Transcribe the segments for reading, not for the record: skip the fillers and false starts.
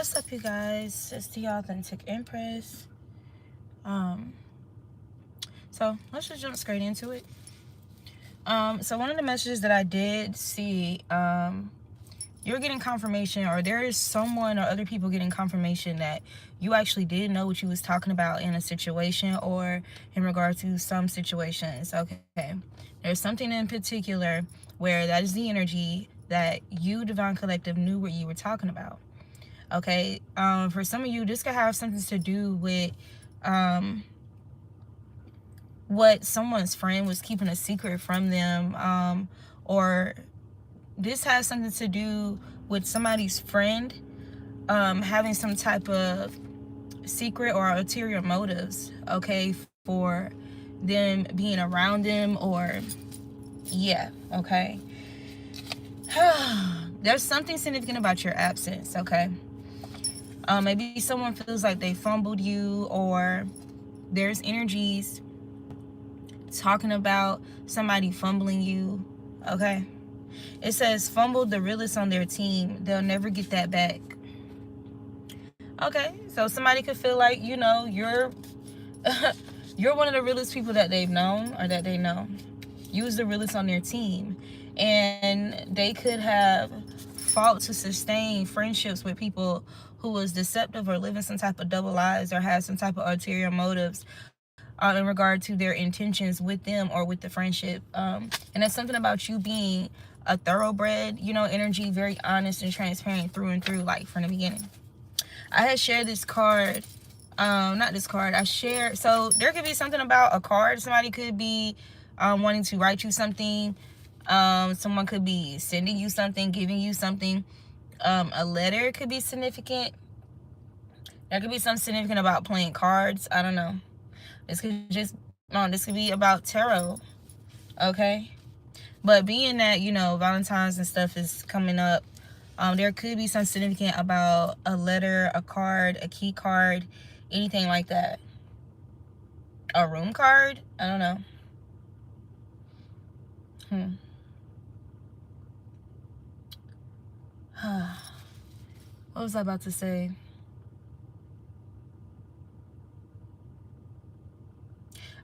What's up, you guys? It's the Authentic Empress. Um, so let's just jump straight into it. So one of the messages that I did see, you're getting confirmation, or there is someone or other people getting confirmation that you actually did know what you was talking about in a situation or in regard to some situations. Okay, there's something in particular where that is the energy that you, Divine Collective, knew what you were talking about. Okay, for some of you, this could have something to do with um, what someone's friend was keeping a secret from them, or this has something to do with somebody's friend having some type of secret or ulterior motives, okay, for them being around them, or yeah, okay. There's something significant about your absence, okay. Maybe someone feels like they fumbled you, or there's energies talking about somebody fumbling you, okay. It says fumbled the realest on their team, they'll never get that back. Okay, so somebody could feel like, you're you're one of the realest people that they've known or that they know. You was the realest on their team, and they could have fought to sustain friendships with people who was deceptive or living some type of double lives or had some type of ulterior motives in regard to their intentions with them or with the friendship. And it's something about you being a thoroughbred, energy, very honest and transparent through and through, like from the beginning. I had shared this card, not this card, I shared, so there could be something about a card. Somebody could be wanting to write you something. Someone could be sending you something, giving you something. A letter could be significant. There could be something significant about playing cards. I don't know. This could be about tarot. Okay. But being that, Valentine's and stuff is coming up, there could be something significant about a letter, a card, a key card, anything like that. A room card? I don't know. What was I about to say?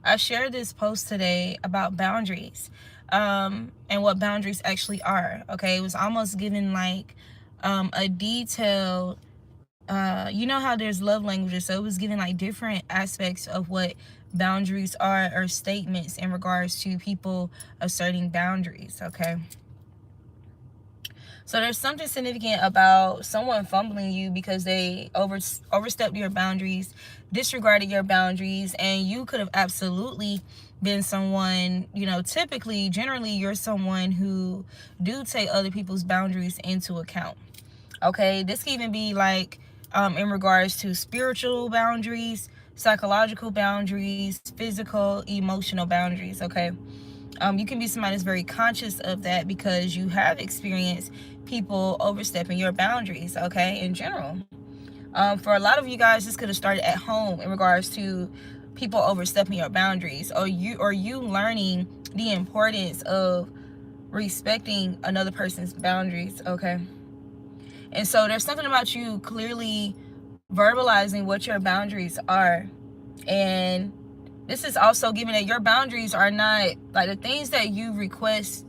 I shared this post today about boundaries, and what boundaries actually are. Okay, it was almost giving like a detailed, you know how there's love languages, so it was giving like different aspects of what boundaries are, or statements in regards to people asserting boundaries. Okay, so there's something significant about someone fumbling you because they overstepped your boundaries, disregarded your boundaries, and you could have absolutely been someone, typically, generally, you're someone who do take other people's boundaries into account. Okay, this can even be like in regards to spiritual boundaries, psychological boundaries, physical, emotional boundaries. Okay, you can be somebody that's very conscious of that because you have experienced people overstepping your boundaries, okay, in general. For a lot of you guys, this could have started at home in regards to people overstepping your boundaries, or you learning the importance of respecting another person's boundaries, okay. And so there's something about you clearly verbalizing what your boundaries are. And this is also given that your boundaries are not like the things that you request,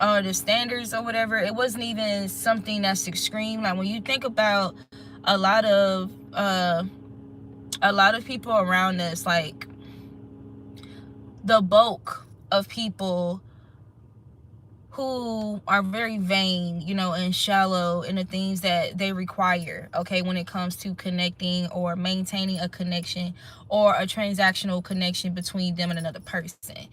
or the standards or whatever. It wasn't even something that's extreme. Like when you think about a lot of people around us, like the bulk of people who are very vain, and shallow in the things that they require, okay, when it comes to connecting or maintaining a connection or a transactional connection between them and another person.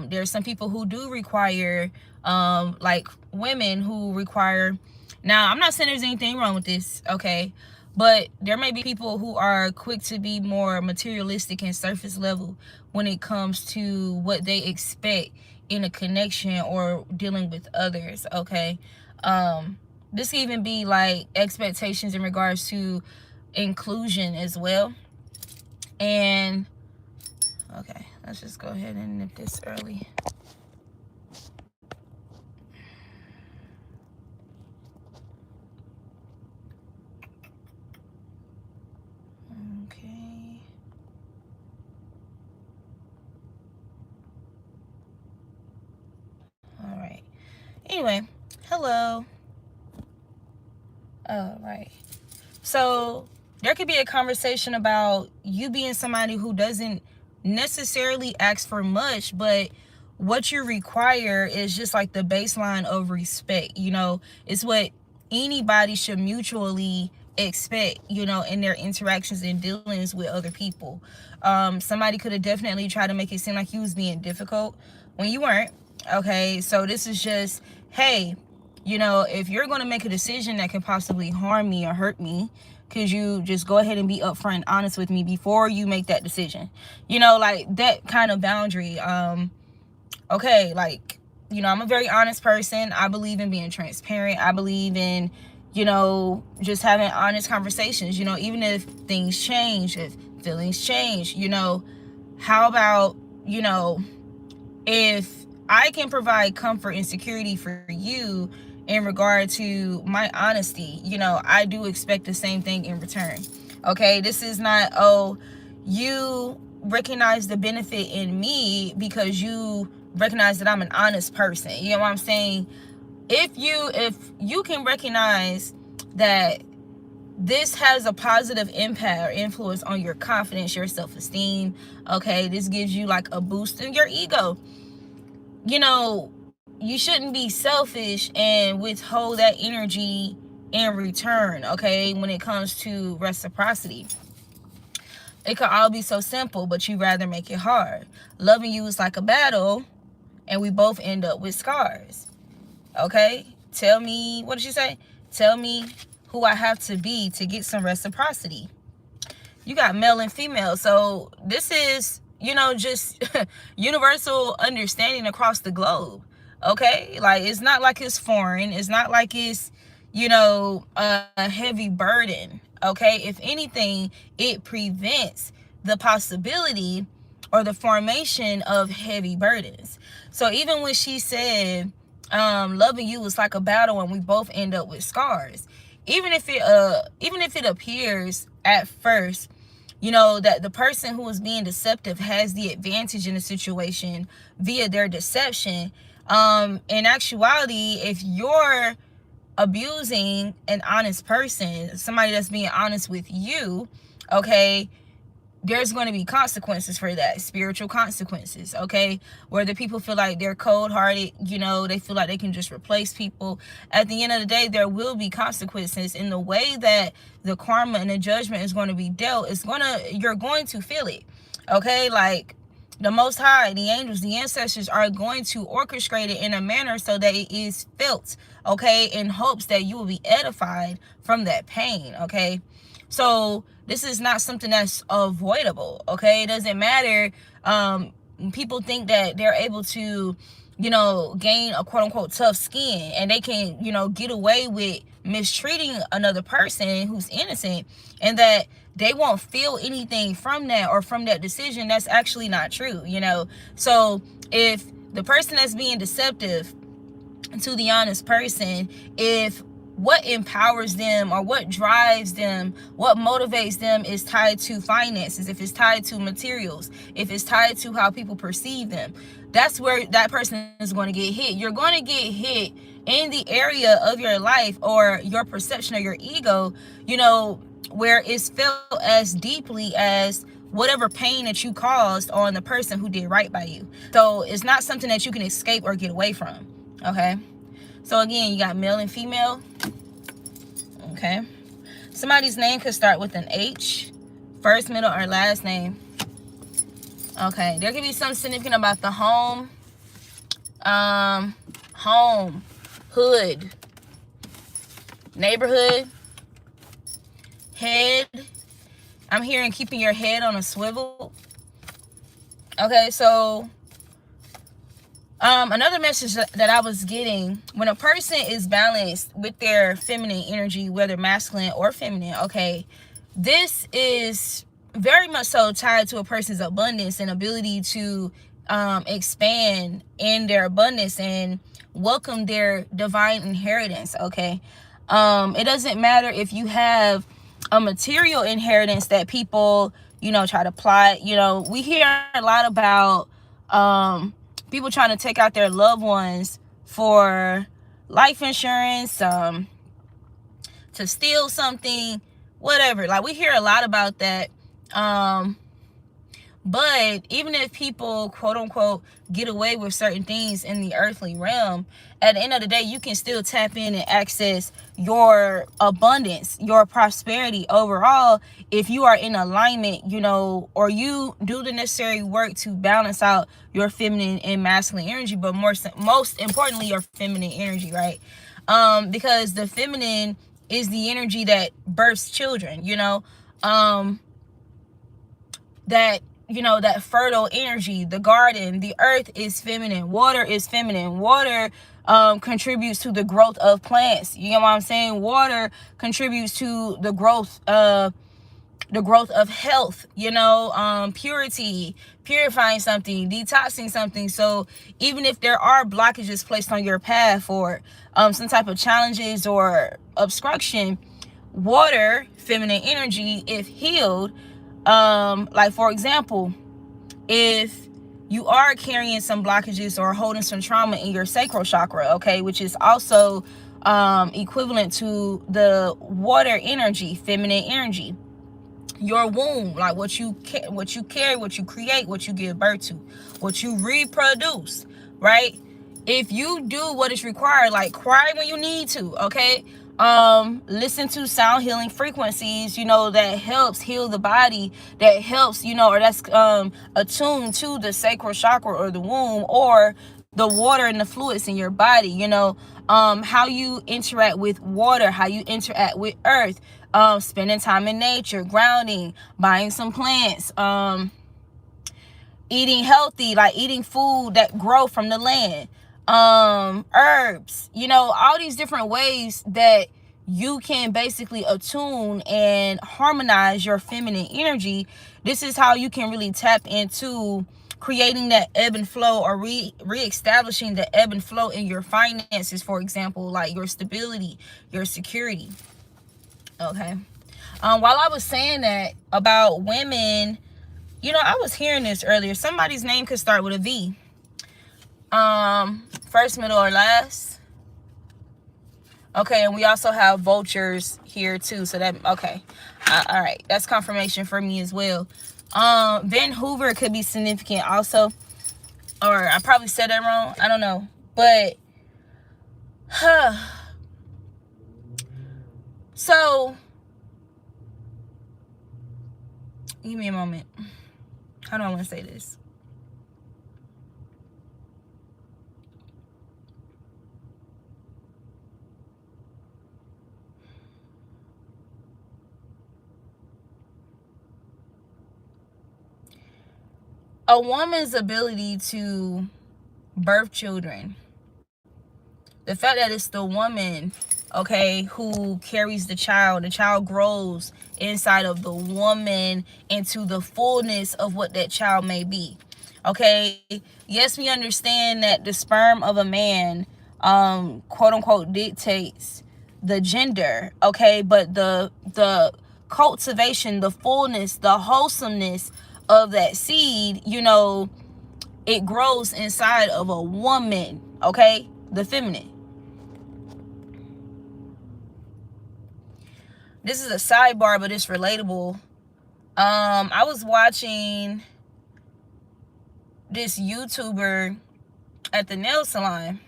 There's some people who do require, like women who require, now I'm not saying there's anything wrong with this, okay, but there may be people who are quick to be more materialistic and surface level when it comes to what they expect in a connection or dealing with others, okay. This can even be like expectations in regards to inclusion as well. And okay, let's just go ahead and nip this early. Anyway, hello. Oh, right. So there could be a conversation about you being somebody who doesn't necessarily ask for much, but what you require is just like the baseline of respect. It's what anybody should mutually expect, in their interactions and dealings with other people. Somebody could have definitely tried to make it seem like you was being difficult when you weren't. Okay, so this is just, hey, if you're going to make a decision that could possibly harm me or hurt me, could you just go ahead and be upfront and honest with me before you make that decision? Like that kind of boundary. Okay, like, I'm a very honest person. I believe in being transparent. I believe in, just having honest conversations, even if things change, if feelings change, how about, if I can provide comfort and security for you in regard to my honesty, I do expect the same thing in return. Okay, this is not, oh, you recognize the benefit in me because you recognize that I'm an honest person. You know what I'm saying? If you can recognize that this has a positive impact or influence on your confidence, your self-esteem, okay, this gives you like a boost in your ego, you shouldn't be selfish and withhold that energy in return, okay, when it comes to reciprocity. It could all be so simple, but you rather make it hard. Loving you is like a battle, and we both end up with scars. Okay? Tell me, what did she say? Tell me who I have to be to get some reciprocity. You got male and female. So this is, just universal understanding across the globe. Okay? Like, it's not like it's foreign. It's not like it's, a heavy burden. Okay? If anything, it prevents the possibility or the formation of heavy burdens. So even when she said, loving you is like a battle and we both end up with scars, even if it appears at first, that the person who is being deceptive has the advantage in the situation via their deception, in actuality, if you're abusing an honest person, somebody that's being honest with you, okay, there's going to be consequences for that, spiritual consequences, okay? Whether people feel like they're cold-hearted, they feel like they can just replace people. At the end of the day, there will be consequences. In the way that the karma and the judgment is going to be dealt, you're going to feel it, okay? Like, the Most High, the angels, the ancestors are going to orchestrate it in a manner so that it is felt, okay, in hopes that you will be edified from that pain, okay? So this is not something that's avoidable, okay? It doesn't matter. People think that they're able to, gain a quote-unquote tough skin and they can, get away with mistreating another person who's innocent and that they won't feel anything from that or from that decision. That's actually not true, So if the person that's being deceptive to the honest person, if what empowers them or what drives them, what motivates them is tied to finances, if it's tied to materials, if it's tied to how people perceive them, that's where that person is going to get hit. You're going to get hit in the area of your life or your perception of your ego, where it's felt as deeply as whatever pain that you caused on the person who did right by you. So it's not something that you can escape or get away from, okay? So again, you got male and female, okay? Somebody's name could start with an H, first, middle, or last name. Okay, there could be something significant about the home, hood, neighborhood, head. I'm hearing keeping your head on a swivel. Okay, so another message that I was getting, when a person is balanced with their feminine energy, whether masculine or feminine, okay, this is very much so tied to a person's abundance and ability to expand in their abundance and welcome their divine inheritance, okay? It doesn't matter if you have a material inheritance that people, try to plot. We hear a lot about people trying to take out their loved ones for life insurance, to steal something, whatever. Like, we hear a lot about that. But even if people, quote unquote, get away with certain things in the earthly realm, at the end of the day, you can still tap in and access your abundance, your prosperity overall, if you are in alignment, you know, or you do the necessary work to balance out your feminine and masculine energy, but most importantly, your feminine energy, right? Because the feminine is the energy that births children, you know, that, you know, that fertile energy. The garden, the earth is feminine, water is feminine. Water contributes to the growth of plants. You know what I'm saying? Water contributes to the growth of health, you know, purity, purifying something, detoxing something. So even if there are blockages placed on your path, or some type of challenges or obstruction, water, feminine energy, if healed, like, for example, if you are carrying some blockages or holding some trauma in your sacral chakra, okay, which is also equivalent to the water energy, feminine energy, your womb, like what you carry, what you create, what you give birth to, what you reproduce, right? If you do what is required, like cry when you need to, okay, listen to sound healing frequencies, you know, that helps heal the body, that helps, you know, or that's attuned to the sacral chakra or the womb, or the water and the fluids in your body, you know, how you interact with water, how you interact with earth, spending time in nature, grounding, buying some plants, eating healthy, like eating food that grow from the land, herbs, you know, all these different ways that you can basically attune and harmonize your feminine energy. This is how you can really tap into creating that ebb and flow, or re-establishing the ebb and flow in your finances, for example, like your stability, your security. Okay. While I was saying that about women, you know, I was hearing this earlier. Somebody's name could start with a V. First, middle, or last. Okay, and we also have vultures here too. So that, okay. All right. That's confirmation for me as well. Ben Hoover could be significant also. Or I probably said that wrong. I don't know. But, so, give me a moment. How do I want to say this? A woman's ability to birth children, the fact that it's the woman, okay, who carries the child grows inside of the woman into the fullness of what that child may be. Okay, yes, we understand that the sperm of a man, quote unquote, dictates the gender, okay, but the cultivation, the fullness, the wholesomeness of that seed, you know, it grows inside of a woman, okay, the feminine. This is a sidebar, but it's relatable. I was watching this YouTuber at the nail salon,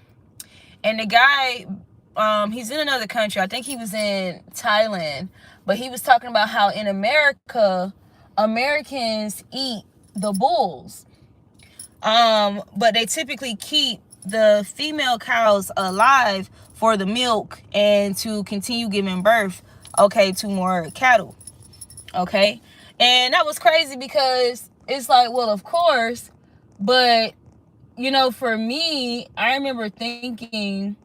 and the guy, he's in another country. I think he was in Thailand, but he was talking about how in America, Americans eat the bulls, but they typically keep the female cows alive for the milk and to continue giving birth, okay, to more cattle, okay. And that was crazy, because it's like, well, of course, but, you know, for me, I remember thinking,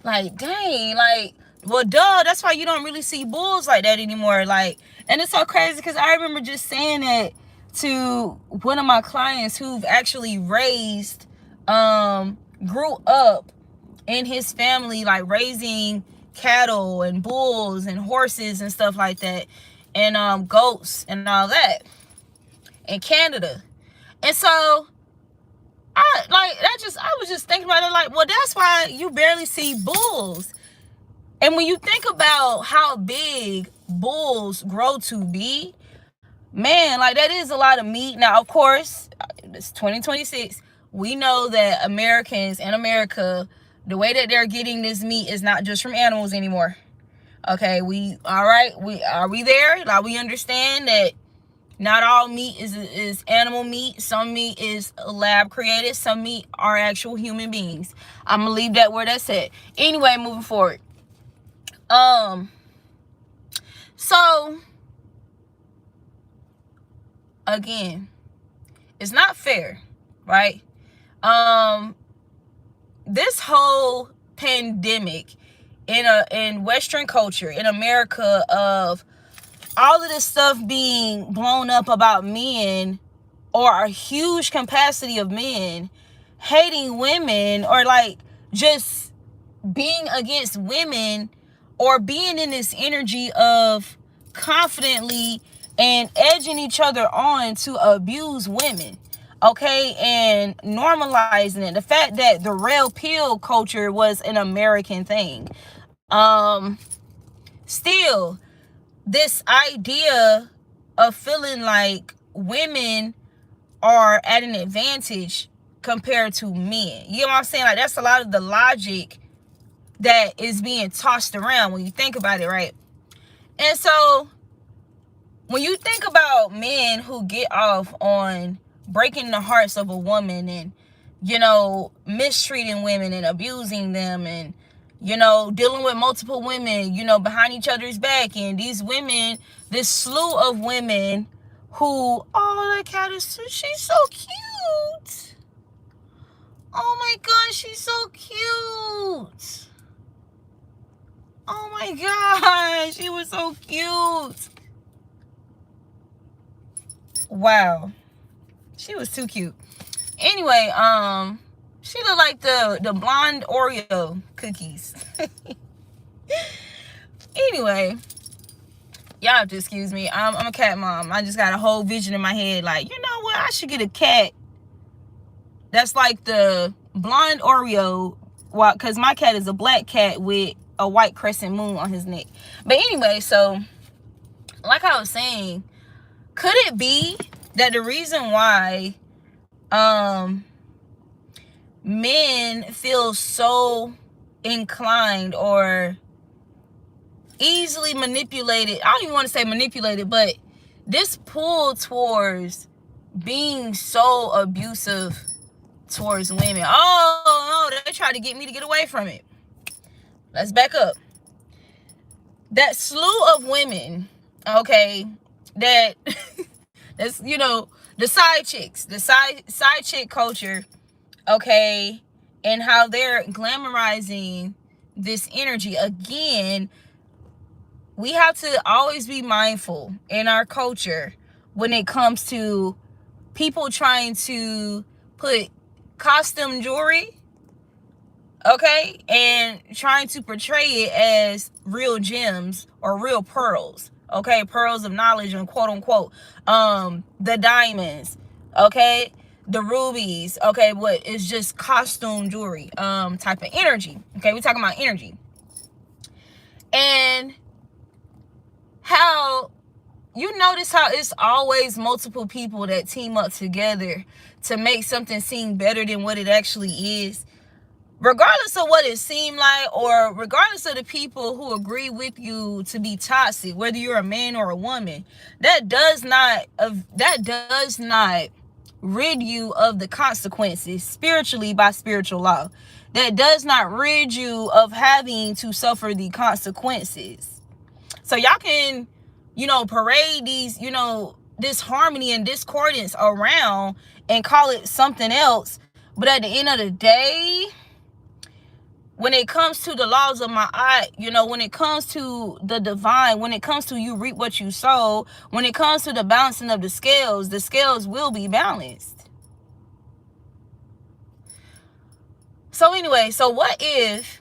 like, dang, like, well, duh, that's why you don't really see bulls like that anymore. Like, and it's so crazy, because I remember just saying that to one of my clients who've actually raised, grew up in his family, like raising cattle and bulls and horses and stuff like that, and goats and all that in Canada. And so I was just thinking about it like, well, that's why you barely see bulls. And when you think about how big bulls grow to be, man, like that is a lot of meat. Now, of course, it's 2026. We know that Americans in America, the way that they're getting this meat is not just from animals anymore. Okay, we there? Like, we understand that not all meat is animal meat. Some meat is lab created. Some meat are actual human beings. I'm gonna leave that where that's at. Anyway, moving forward. So again, it's not fair, right? This whole pandemic in Western culture, in America, of all of this stuff being blown up about men, or a huge capacity of men hating women, or like just being against women, or being in this energy of confidently and edging each other on to abuse women, okay, and normalizing it. The fact that the red pill culture was an American thing. Still, this idea of feeling like women are at an advantage compared to men. You know what I'm saying? Like, that's a lot of the logic that is being tossed around when you think about it, right? And so when you think about men who get off on breaking the hearts of a woman, and, you know, mistreating women and abusing them, and, you know, dealing with multiple women, you know, behind each other's back, and these women, this slew of women who, oh, that cat is, she's so cute. Oh my God, she's so cute. Oh my God, she was so cute. Wow, she was too cute. Anyway, she looked like the blonde Oreo cookies. Anyway, y'all have to excuse me. I'm a cat mom. I just got a whole vision in my head, like, you know what? I should get a cat that's like the blonde Oreo. Well, because my cat is a black cat with a white crescent moon on his neck. But anyway, so like I was saying, could it be that the reason why men feel so inclined or easily manipulated, I don't even want to say manipulated, but this pull towards being so abusive towards women? Oh, they tried to get me to get away from it. Let's back up. That slew of women, okay, that that's, you know, the side chicks, the side chick culture, okay, and how they're glamorizing this energy. Again, we have to always be mindful in our culture when it comes to people trying to put costume jewelry, okay, and trying to portray it as real gems or real pearls, okay, pearls of knowledge, and quote unquote, the diamonds, okay, the rubies, okay, what is just costume jewelry, type of energy, okay, we're talking about energy. And how you notice how it's always multiple people that team up together to make something seem better than what it actually is, regardless of what it seemed like, or regardless of the people who agree with you to be toxic, whether you're a man or a woman. That does not rid you of the consequences spiritually by spiritual law. That does not rid you of having to suffer the consequences. So y'all can, you know, parade these, you know, this harmony and discordance around and call it something else. But at the end of the day, when it comes to the laws of Ma'at, you know, when it comes to the divine, when it comes to you reap what you sow, when it comes to the balancing of the scales will be balanced. So anyway, so what if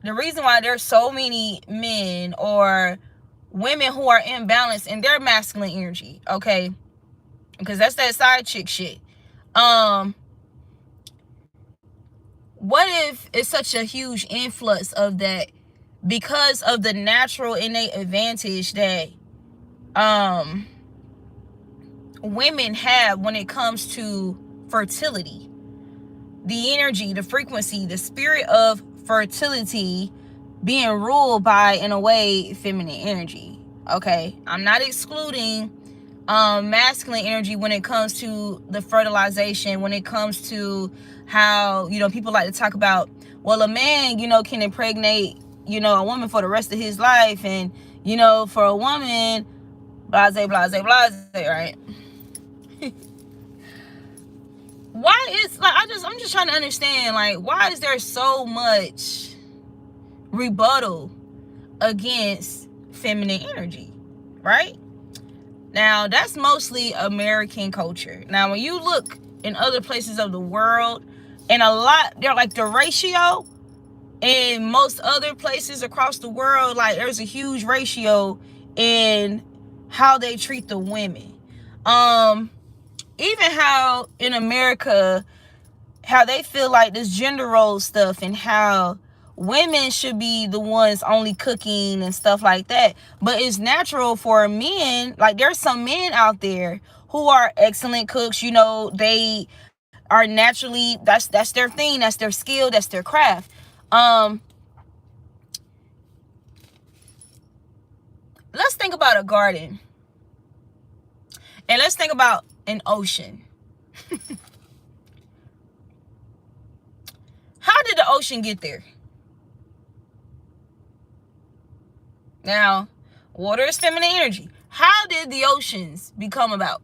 the reason why there's so many men or women who are imbalanced in their masculine energy, okay, because that's that side chick shit, what if it's such a huge influx of that because of the natural innate advantage that women have when it comes to fertility, the energy, the frequency, the spirit of fertility being ruled by, in a way, feminine energy. Okay, I'm not excluding masculine energy when it comes to the fertilization, when it comes to how, people like to talk about, well, a man, can impregnate, a woman for the rest of his life, and, for a woman, blase, blase, blase, right? Why is, like, I'm just trying to understand, like, why is there so much rebuttal against feminine energy, right? Now, that's mostly American culture. Now, when you look in other places of the world, and they're like the ratio in most other places across the world, like there's a huge ratio in how they treat the women. Even how in America, how they feel like this gender role stuff, and how women should be the ones only cooking and stuff like that. But it's natural for men. Like, there's some men out there who are excellent cooks. They are naturally, that's their thing, that's their skill, that's their craft. Let's think about a garden, and let's think about an ocean. How did the ocean get there? Now, water is feminine energy. How did the oceans become about?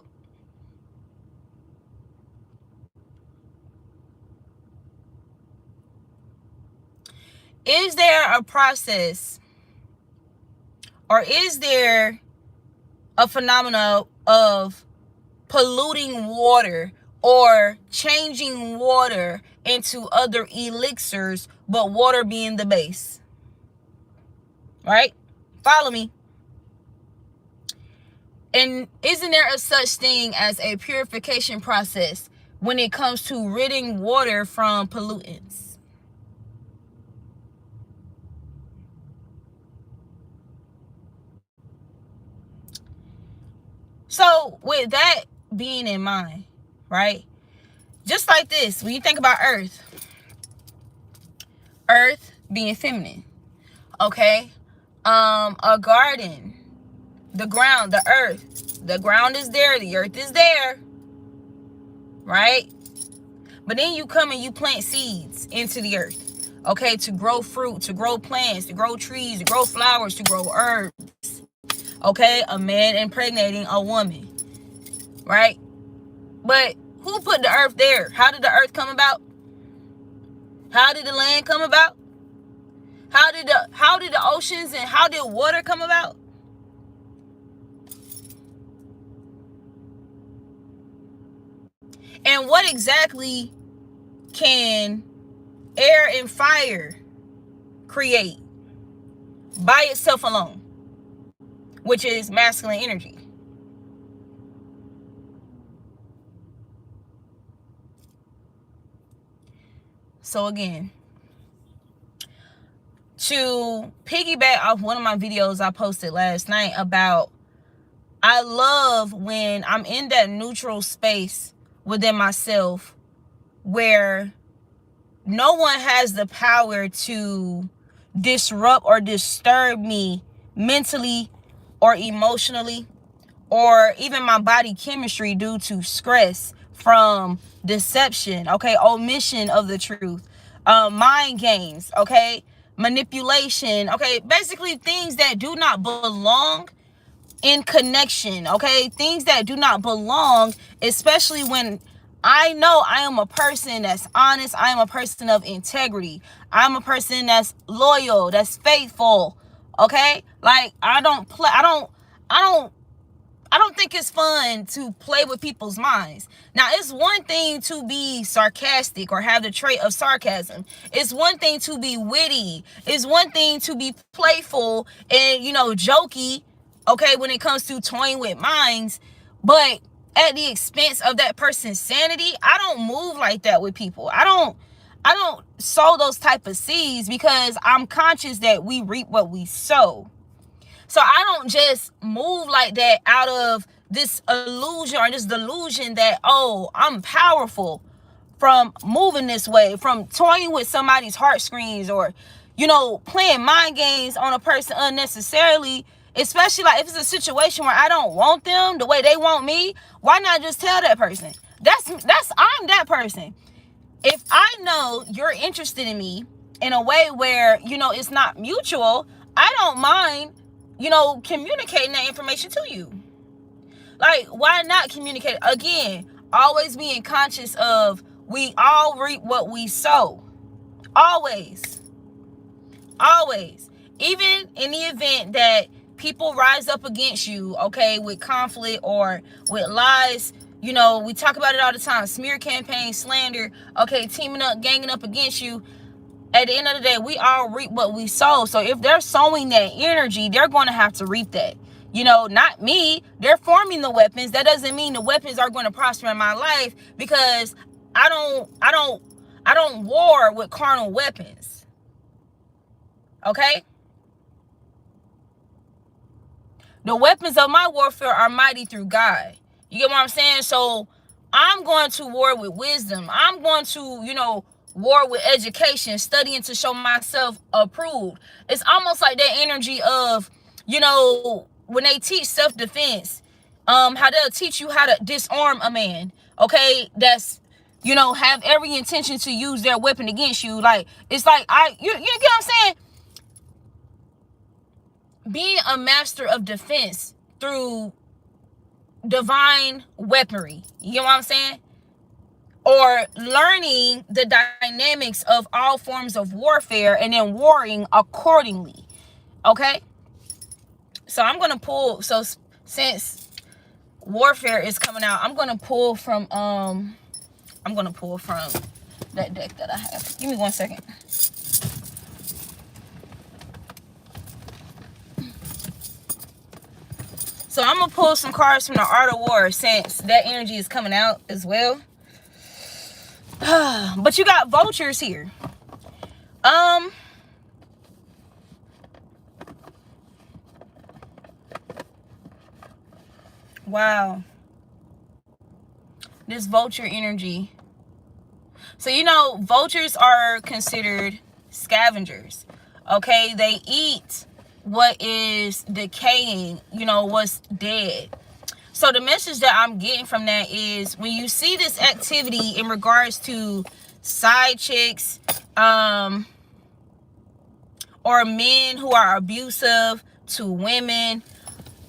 Is there a process, or is there a phenomena of polluting water or changing water into other elixirs, but water being the base? Right? Follow me. And isn't there a such thing as a purification process when it comes to ridding water from pollutants? So with that being in mind, right? Just like this, when you think about Earth being feminine, okay? A garden, the ground, the earth. The ground is there, the earth is there, right? But then you come and you plant seeds into the earth, okay, to grow fruit, to grow plants, to grow trees, to grow flowers, to grow herbs, okay? A man impregnating a woman, right? But who put the earth there? How did the earth come about? How did the land come about? How did the oceans and how did water come about? And what exactly can air and fire create by itself alone, which is masculine energy? So again, to piggyback off one of my videos I posted last night about, I love when I'm in that neutral space within myself where no one has the power to disrupt or disturb me mentally or emotionally, or even my body chemistry due to stress from deception, okay, omission of the truth, mind games, okay, manipulation, okay, basically things that do not belong in connection, okay, things that do not belong, especially when I know I am a person that's honest, I am a person of integrity, I'm a person that's loyal, that's faithful, okay? Like, I don't think it's fun to play with people's minds. Now, it's one thing to be sarcastic or have the trait of sarcasm. It's one thing to be witty. It's one thing to be playful and, jokey, okay, when it comes to toying with minds. But at the expense of that person's sanity, I don't move like that with people. I sow those type of seeds, because I'm conscious that we reap what we sow. So I don't just move like that out of this illusion or this delusion that, oh, I'm powerful from moving this way, from toying with somebody's heartstrings, or, you know, playing mind games on a person unnecessarily, especially like if it's a situation where I don't want them the way they want me. Why not just tell that person? I'm that person. If I know you're interested in me in a way where, you know, it's not mutual, I don't mind, you know, communicating that information to you. Like, why not communicate? Again, always being conscious of, we all reap what we sow. Always. Always. Even in the event that people rise up against you, okay, with conflict or with lies, you know, we talk about it all the time. Smear campaign, slander, okay, teaming up, ganging up against you. At the end of the day, we all reap what we sow. So if they're sowing that energy, they're going to have to reap that. You know, not me. They're forming the weapons. That doesn't mean the weapons are going to prosper in my life, because I don't war with carnal weapons. Okay? The weapons of my warfare are mighty through God. You get what I'm saying? So I'm going to war with wisdom. I'm going to, you know, war with education, studying to show myself approved. It's almost like that energy of, you know, when they teach self-defense, how they'll teach you how to disarm a man, okay, that's, you know, have every intention to use their weapon against you. Like, it's like, you get what I'm saying? Being a master of defense through divine weaponry. You get what I'm saying? Or learning the dynamics of all forms of warfare and then warring accordingly. Okay? So I'm going to pull, so since warfare is coming out, I'm going to pull from that deck that I have. Give me 1 second. So I'm going to pull some cards from the Art of War, since that energy is coming out as well. But you got vultures here. Wow. This vulture energy. So, you know, vultures are considered scavengers. Okay? They eat what is decaying, you know, what's dead. So the message that I'm getting from that is, when you see this activity in regards to side chicks, or men who are abusive to women,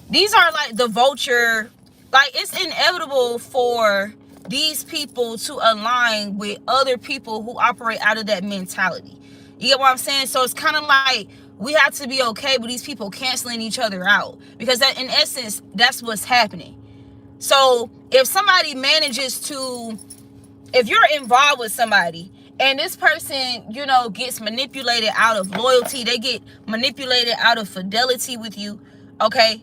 these are like the vulture. Like, it's inevitable for these people to align with other people who operate out of that mentality. You get what I'm saying? So it's kind of like, we have to be okay with these people canceling each other out, because that, in essence, that's what's happening. So if somebody manages to, if you're involved with somebody and this person, you know, gets manipulated out of loyalty, they get manipulated out of fidelity with you, okay?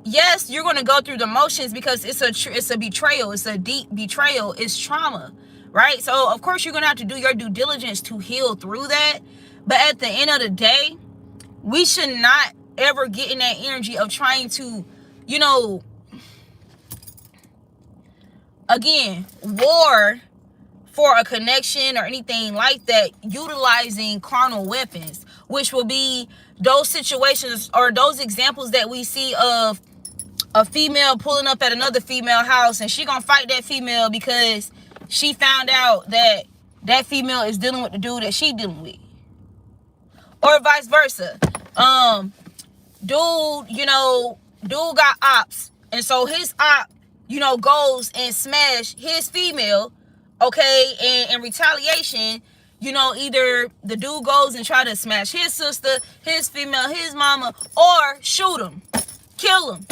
Yes, you're going to go through the motions, because it's a betrayal. It's a deep betrayal. It's trauma, right? So of course you're going to have to do your due diligence to heal through that. But at the end of the day, we should not ever get in that energy of trying to, you know, again, war for a connection or anything like that, utilizing carnal weapons, which will be those situations or those examples that we see of a female pulling up at another female house, and she gonna fight that female because she found out that that female is dealing with the dude that she dealing with. Or vice versa. Dude got ops, and so his op, you know, goes and smash his female, okay, and in retaliation, you know, either the dude goes and try to smash his sister, his female, his mama, or shoot him, kill him.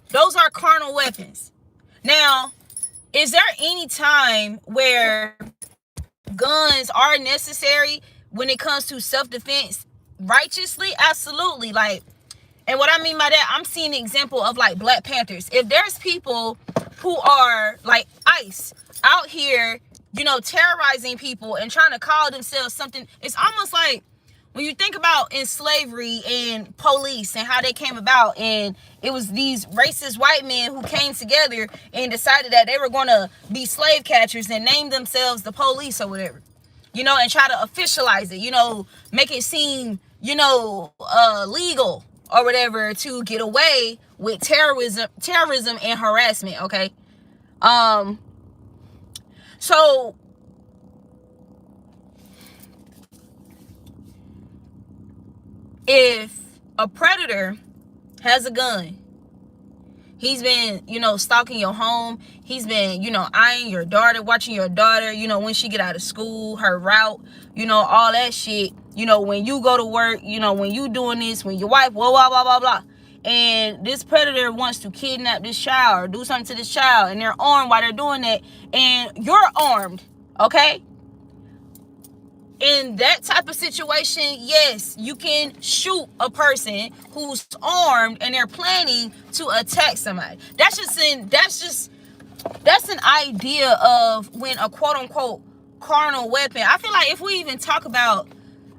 Those are carnal weapons. Now, is there any time where guns are necessary when it comes to self-defense righteously? Absolutely. Like, and what I mean by that, I'm seeing an example of like Black Panthers. If there's people who are like ICE out here terrorizing people and trying to call themselves something. It's almost like when you think about in slavery and police and how they came about, and it was these racist white men who came together and decided that they were going to be slave catchers and name themselves the police or whatever, and try to officialize it, make it seem, legal or whatever to get away with terrorism and harassment. Okay. So if a predator has a gun, he's been, stalking your home. He's been, eyeing your daughter, watching your daughter, when she get out of school, her route, all that shit. When you go to work, when you doing this, when your wife, blah, blah, blah, blah, blah. And this predator wants to kidnap this child or do something to this child, and they're armed while they're doing that, and you're armed, okay? In that type of situation, yes, you can shoot a person who's armed and they're planning to attack somebody. That's an idea of when a quote unquote carnal weapon. I feel like if we even talk about,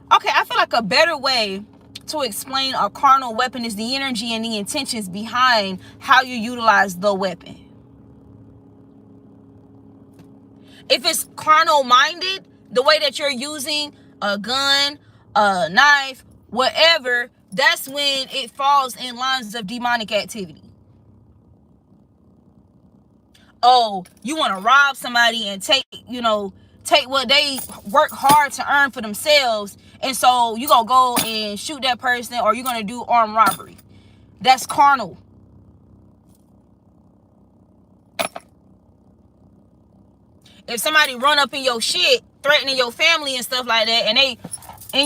I feel like a better way to explain a carnal weapon is the energy and the intentions behind how you utilize the weapon. If it's carnal minded, the way that you're using a gun, a knife, whatever, that's when it falls in lines of demonic activity. Oh, you want to rob somebody and take what they work hard to earn for themselves, and so you gonna go and shoot that person, or you're gonna do armed robbery. That's carnal. If somebody run up in your shit, threatening your family and stuff like that, and they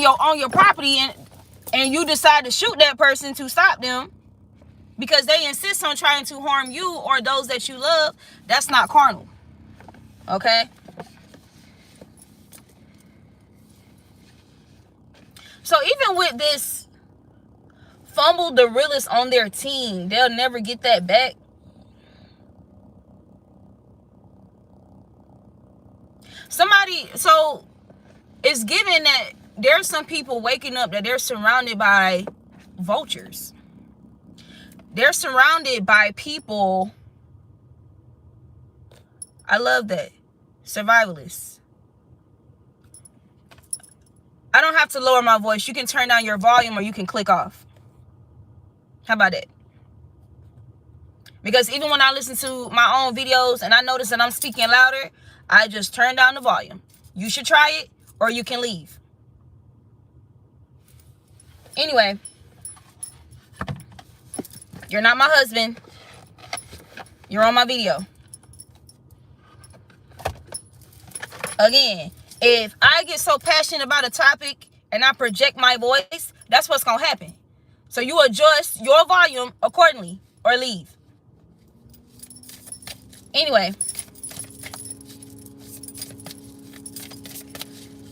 on your property, and you decide to shoot that person to stop them because they insist on trying to harm you or those that you love, that's not carnal. Okay? So even with this fumble the realest on their team, they'll never get that back. So it's given that there's some people waking up that they're surrounded by vultures. They're surrounded by people. I love that. Survivalists. I don't have to lower my voice. You can turn down your volume or you can click off. How about that? Because even when I listen to my own videos and I notice that I'm speaking louder, I just turn down the volume. You should try it or you can leave. Anyway, you're not my husband. You're on my video. Again, if I get so passionate about a topic and I project my voice, that's what's going to happen. So you adjust your volume accordingly or leave. Anyway.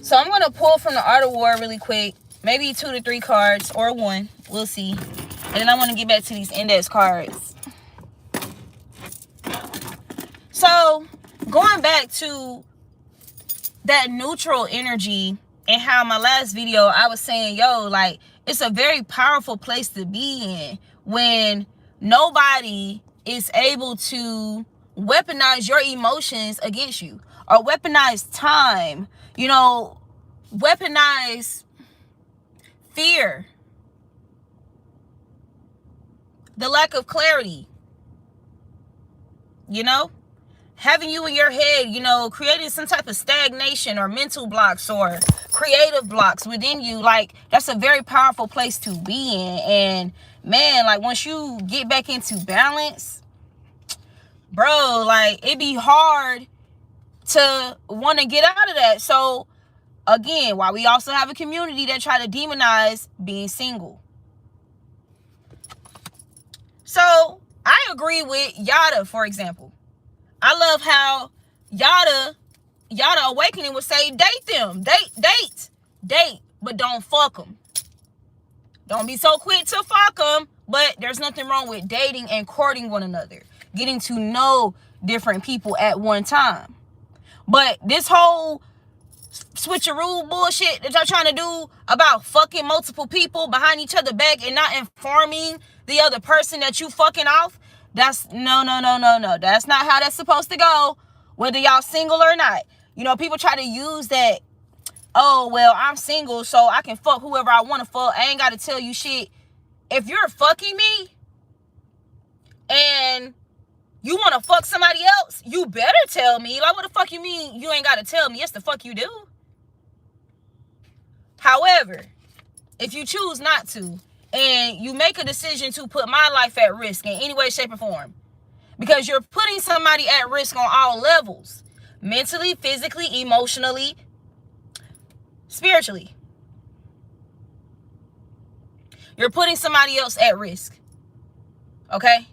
So I'm going to pull from the Art of War really quick. Maybe 2 to 3 cards or 1. We'll see. And then I want to get back to these index cards. So going back to that neutral energy and how my last video I was saying, like, it's a very powerful place to be in when nobody is able to weaponize your emotions against you or weaponize time, weaponize fear, the lack of clarity, having you in your head, creating some type of stagnation or mental blocks or creative blocks within you. Like, that's a very powerful place to be in. And man, like, once you get back into balance, bro, like, it be hard to want to get out of that. So again, why we also have a community that try to demonize being single. So I agree with Yada, for example. I love how Yada Awakening would say, date them. Date, but don't fuck them. Don't be so quick to fuck them, but there's nothing wrong with dating and courting one another. Getting to know different people at one time. But this whole switcheroo bullshit that y'all trying to do about fucking multiple people behind each other back and not informing the other person that you fucking off, that's no. That's not how that's supposed to go, whether y'all single or not. You know, people try to use that, oh, well, I'm single, so I can fuck whoever I want to fuck. I ain't got to tell you shit. If you're fucking me and you want to fuck somebody else, you better tell me. Like, what the fuck you mean you ain't got to tell me? Yes, the fuck you do. However, if you choose not to, and you make a decision to put my life at risk in any way, shape, or form, because you're putting somebody at risk on all levels, mentally, physically, emotionally, spiritually. You're putting somebody else at risk. Okay?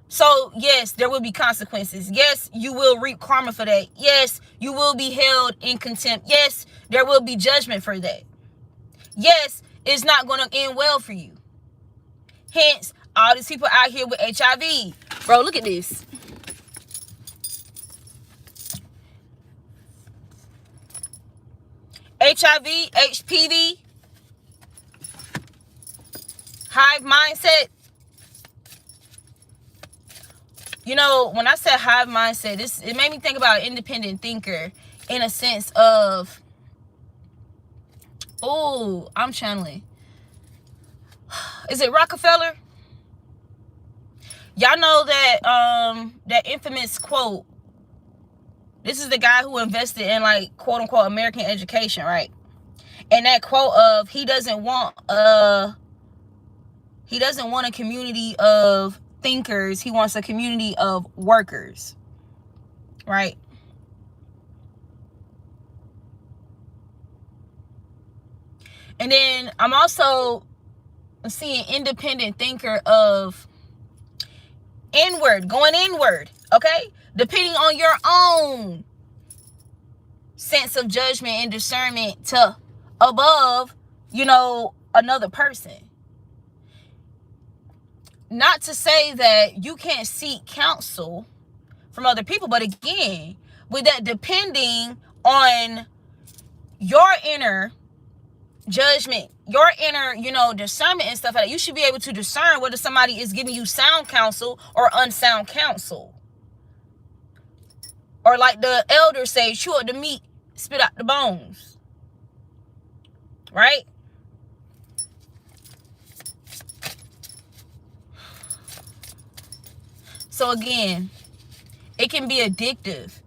So, yes, there will be consequences. Yes, you will reap karma for that. Yes, you will be held in contempt. Yes, there will be judgment for that. Yes, it's not going to end well for you. Hence, all these people out here with HIV. Bro, look at this. HIV, HPV, hive mindset. You know, when I said hive mindset, it made me think about an independent thinker in a sense of, oh, I'm channeling. Is it Rockefeller? Y'all know that that infamous quote. This is the guy who invested in, like, quote unquote American education, right? And that quote of he doesn't want a community of thinkers, he wants a community of workers, right? And then I'm also seeing independent thinker of going inward, okay? Depending on your own sense of judgment and discernment to above, you know, another person. Not to say that you can't seek counsel from other people, but again, with that depending on your inner judgment, your inner, you know, discernment and stuff like that, you should be able to discern whether somebody is giving you sound counsel or unsound counsel. Or like the elders say, chew up the meat, spit out the bones. Right? So again, it can be addictive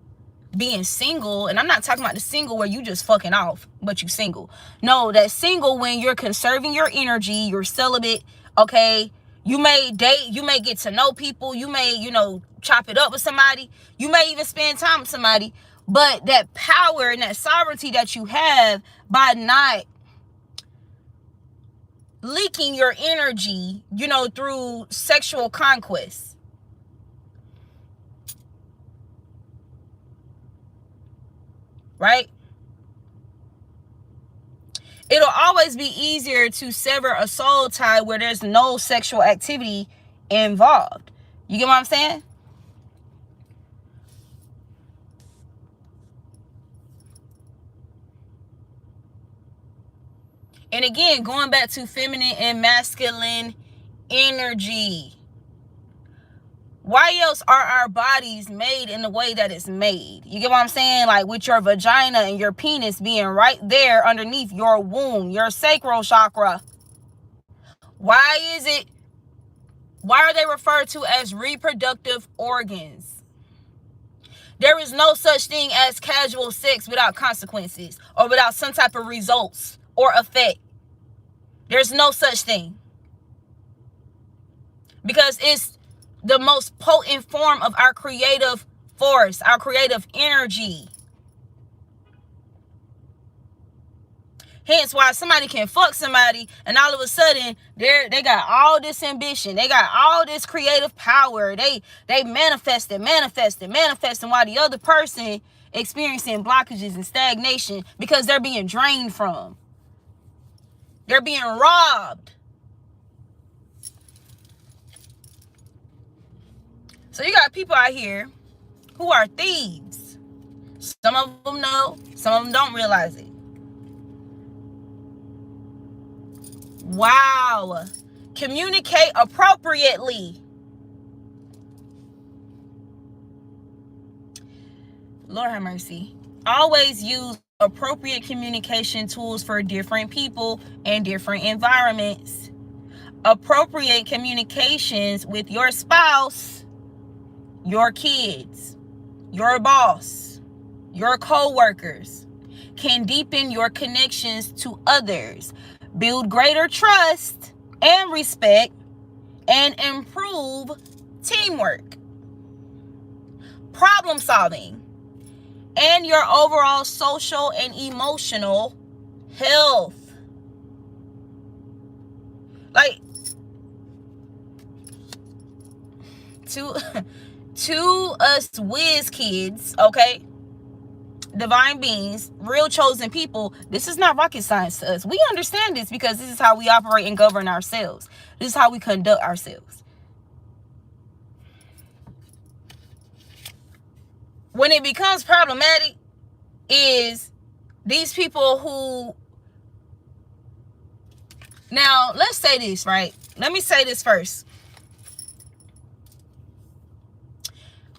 being single. And I'm not talking about the single where you just fucking off, but you single. No, that single when you're conserving your energy, you're celibate, okay? You may date, you may get to know people, you may, you know, chop it up with somebody, you may even spend time with somebody, but that power and that sovereignty that you have by not leaking your energy, you know, through sexual conquest. Right? It'll always be easier to sever a soul tie where there's no sexual activity involved. You get what I'm saying? And again, going back to feminine and masculine energy. Why else are our bodies made in the way that it's made? You get what I'm saying? Like with your vagina and your penis being right there underneath your womb, your sacral chakra. Why are they referred to as reproductive organs? There is no such thing as casual sex without consequences or without some type of results or effect. There's no such thing. Because it's the most potent form of our creative force, our creative energy. Hence why somebody can fuck somebody and all of a sudden they got all this ambition. They got all this creative power. They manifesting while the other person experiencing blockages and stagnation because they're being drained from. They're being robbed. So you got people out here who are thieves. Some of them know, some of them don't realize it. Wow. Communicate appropriately. Lord have mercy. Always use appropriate communication tools for different people and different environments. Appropriate communications with your spouse, your kids, your boss, your co-workers can deepen your connections to others, build greater trust and respect, and improve teamwork, problem solving, and your overall social and emotional health. Like, to us whiz kids, okay, divine beings, real chosen people, this is not rocket science to us. We understand this because this is how we operate and govern ourselves. This is how we conduct ourselves. When it becomes problematic is these people who, now let's say this, right? Let me say this first.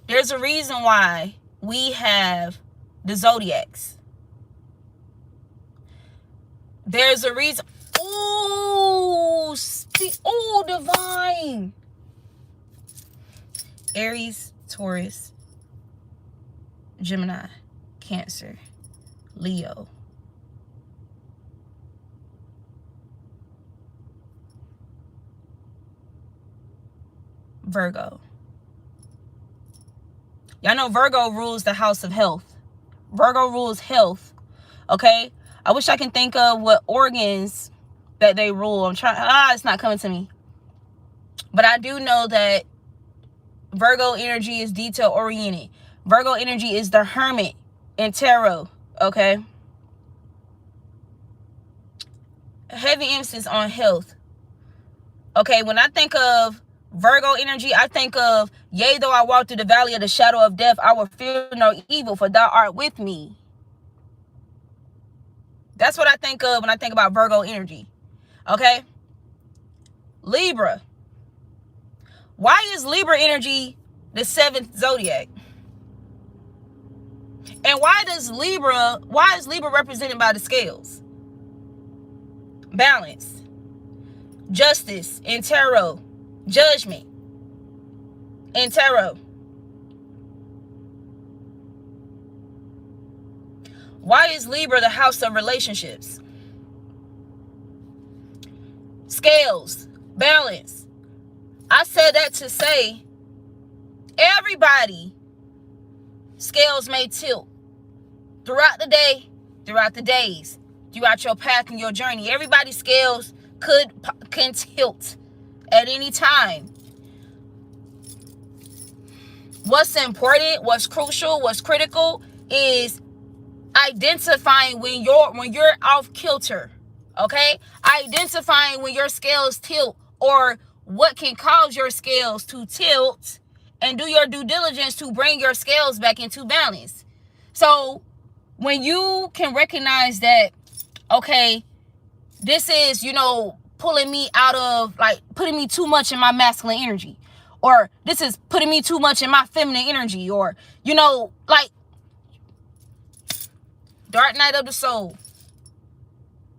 There's a reason why we have the zodiacs. There's a reason. Oh, divine. Aries, Taurus, Gemini, Cancer, Leo. Virgo. Y'all know Virgo rules the house of health. Virgo rules health. Okay? I wish I can think of what organs that they rule. I'm trying. It's not coming to me. But I do know that Virgo energy is detail oriented. Virgo energy is the hermit in tarot. Okay? Heavy emphasis on health. Okay? When I think of Virgo energy, I think of, yea, though I walk through the valley of the shadow of death, I will fear no evil, for thou art with me. That's what I think of when I think about Virgo energy. Okay? Libra. Why is Libra energy the 7th zodiac? And why is Libra represented by the scales? Balance. Justice in tarot. Judgment in tarot. Why is Libra the house of relationships? Scales, balance. I said that to say everybody, scales may tilt throughout the day, throughout the days, throughout your path and your journey. Everybody's scales can tilt at any time. What's important, what's crucial, what's critical is identifying when you're off kilter. Okay? Identifying when your scales tilt, or what can cause your scales to tilt, and do your due diligence to bring your scales back into balance. So when you can recognize that, okay, this is, pulling me out of, like, putting me too much in my masculine energy, or this is putting me too much in my feminine energy, or, like, dark night of the soul.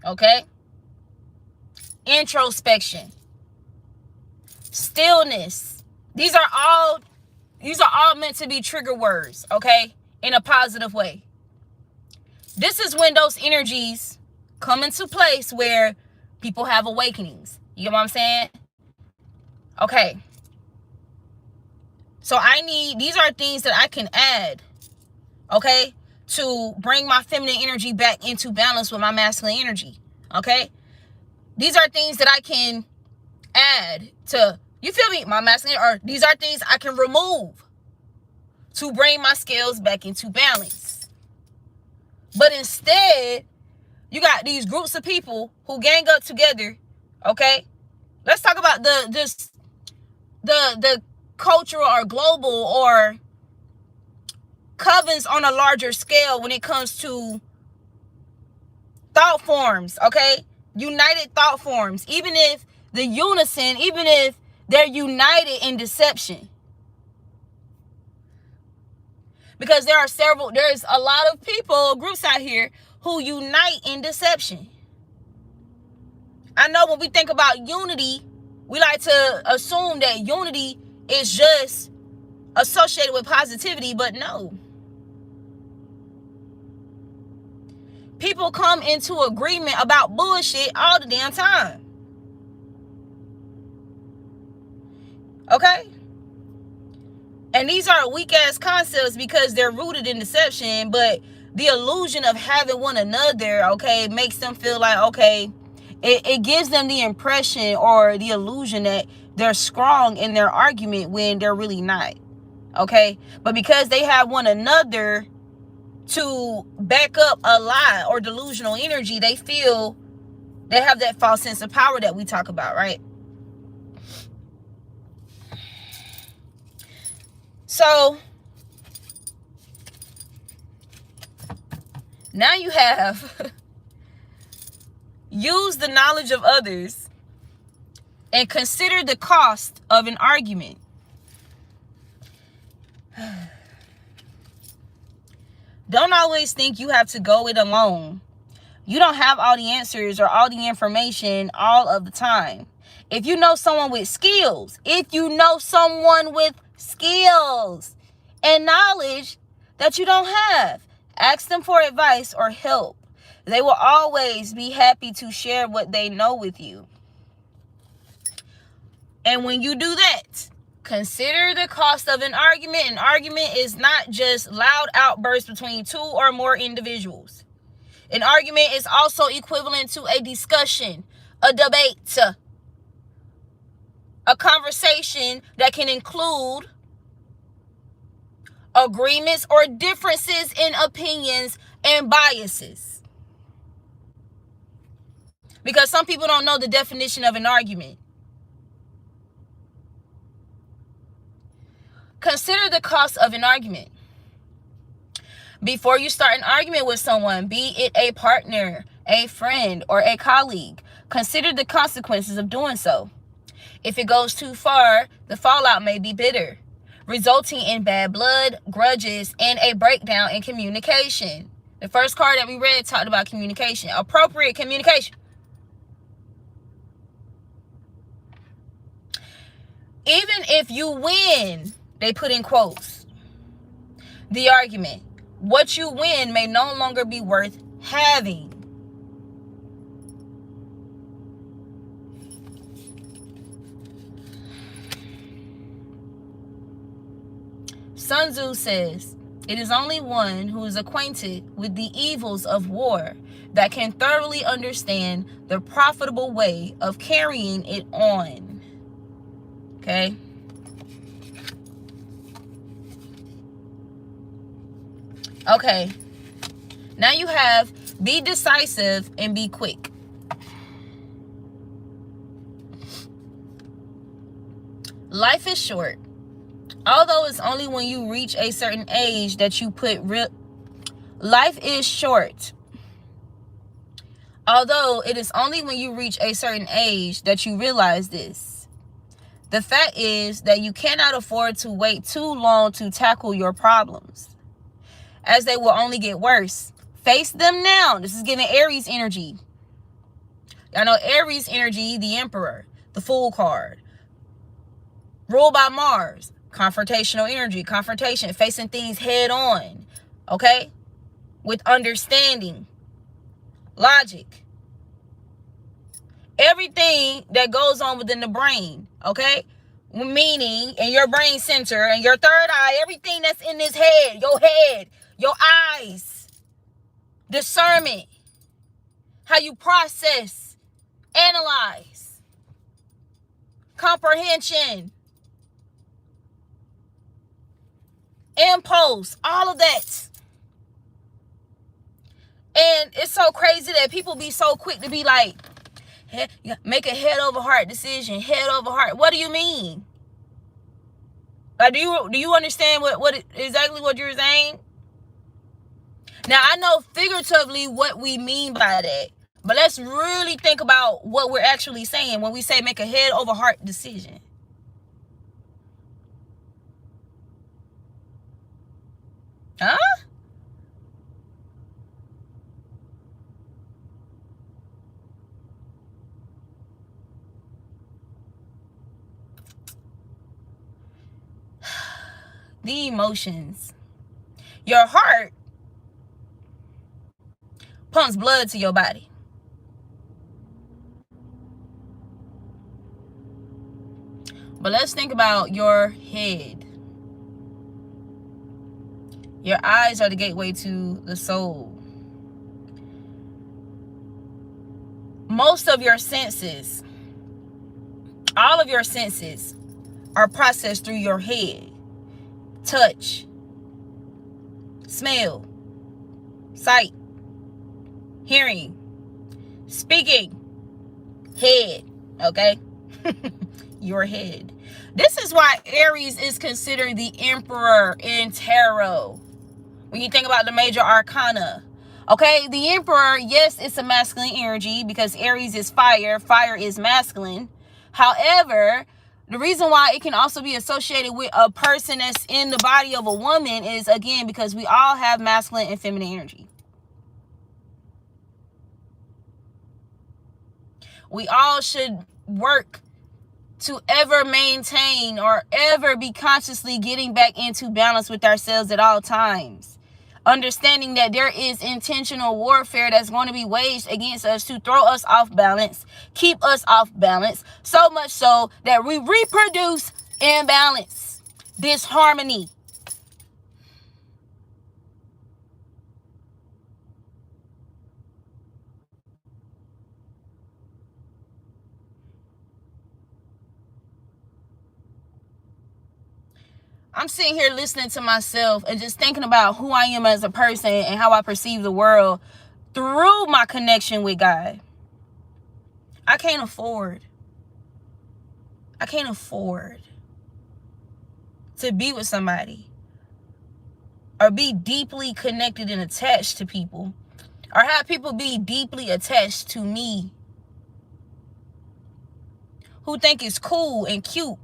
Okay? Introspection. Stillness. These are all meant to be trigger words, okay? In a positive way. This is when those energies come into place where people have awakenings. You get what I'm saying? Okay. So these are things that I can add, okay, to bring my feminine energy back into balance with my masculine energy, okay? These are things that I can add to, you feel me, my masculine, or these are things I can remove to bring my scales back into balance. But instead, you got these groups of people who gang up together, okay? Let's talk about the cultural or global or covens on a larger scale when it comes to thought forms, okay? United thought forms. Even if they're united in deception. Because there's a lot of people, groups out here who unite in deception. I know when we think about unity, we like to assume that unity is just associated with positivity, but no. People come into agreement about bullshit all the damn time. Okay? And these are weak ass concepts because they're rooted in deception, but the illusion of having one another, okay, makes them feel like, okay, it gives them the impression or the illusion that they're strong in their argument when they're really not. Okay? But because they have one another to back up a lie or delusional energy, they feel they have that false sense of power that we talk about, right? So now you have use the knowledge of others and consider the cost of an argument. Don't always think you have to go it alone. You don't have all the answers or all the information all of the time. If you know someone with skills and knowledge that you don't have, ask them for advice or help. They will always be happy to share what they know with you. And when you do that, consider the cost of an argument. An argument is not just loud outbursts between two or more individuals. An argument is also equivalent to a discussion, a debate, a conversation that can include agreements or differences in opinions and biases. Because some people don't know the definition of an argument. Consider the cost of an argument. Before you start an argument with someone, be it a partner, a friend, or a colleague, consider the consequences of doing so. If it goes too far, the fallout may be bitter, resulting in bad blood, grudges, and a breakdown in communication. The first card that we read talked about communication, appropriate communication. Even if you win, they put in quotes, the argument, what you win may no longer be worth having. Sun Tzu says, it is only one who is acquainted with the evils of war that can thoroughly understand the profitable way of carrying it on. Okay? Okay. Now you have be decisive and be quick. Life is short. Although it's only when you reach a certain age that you life is short. Although it is only when you reach a certain age that you realize this. The fact is that you cannot afford to wait too long to tackle your problems, as they will only get worse. Face them now. This is giving Aries energy. I know Aries energy, the Emperor, the Fool card. Ruled by Mars. Confrontational energy, confrontation, facing things head on. Okay? With understanding, logic. Everything that goes on within the brain. Okay? Meaning in your brain center and your third eye, everything that's in this head, your eyes, discernment, how you process, analyze, comprehension, impulse, all of that. And it's so crazy that people be so quick to be like, make a head over heart decision, head over heart. What do you mean? Like, do you understand what exactly what you're saying? Now, I know figuratively what we mean by that, but let's really think about what we're actually saying when we say make a head over heart decision. Huh? The emotions. Your heart pumps blood to your body. But let's think about your head. Your eyes are the gateway to the soul. Most of your senses, all of your senses, are processed through your head. Touch, smell, sight, hearing, speaking, head, okay? Your head. This is why Aries is considered the emperor in tarot. When you think about the major arcana, okay, the emperor, yes, it's a masculine energy because Aries is fire. Fire is masculine. However, the reason why it can also be associated with a person that's in the body of a woman is, again, because we all have masculine and feminine energy. We all should work to ever maintain or ever be consciously getting back into balance with ourselves at all times. Understanding that there is intentional warfare that's going to be waged against us to throw us off balance, keep us off balance, so much so that we reproduce imbalance, disharmony. I'm sitting here listening to myself and just thinking about who I am as a person and how I perceive the world through my connection with God. I can't afford to be with somebody or be deeply connected and attached to people or have people be deeply attached to me who think it's cool and cute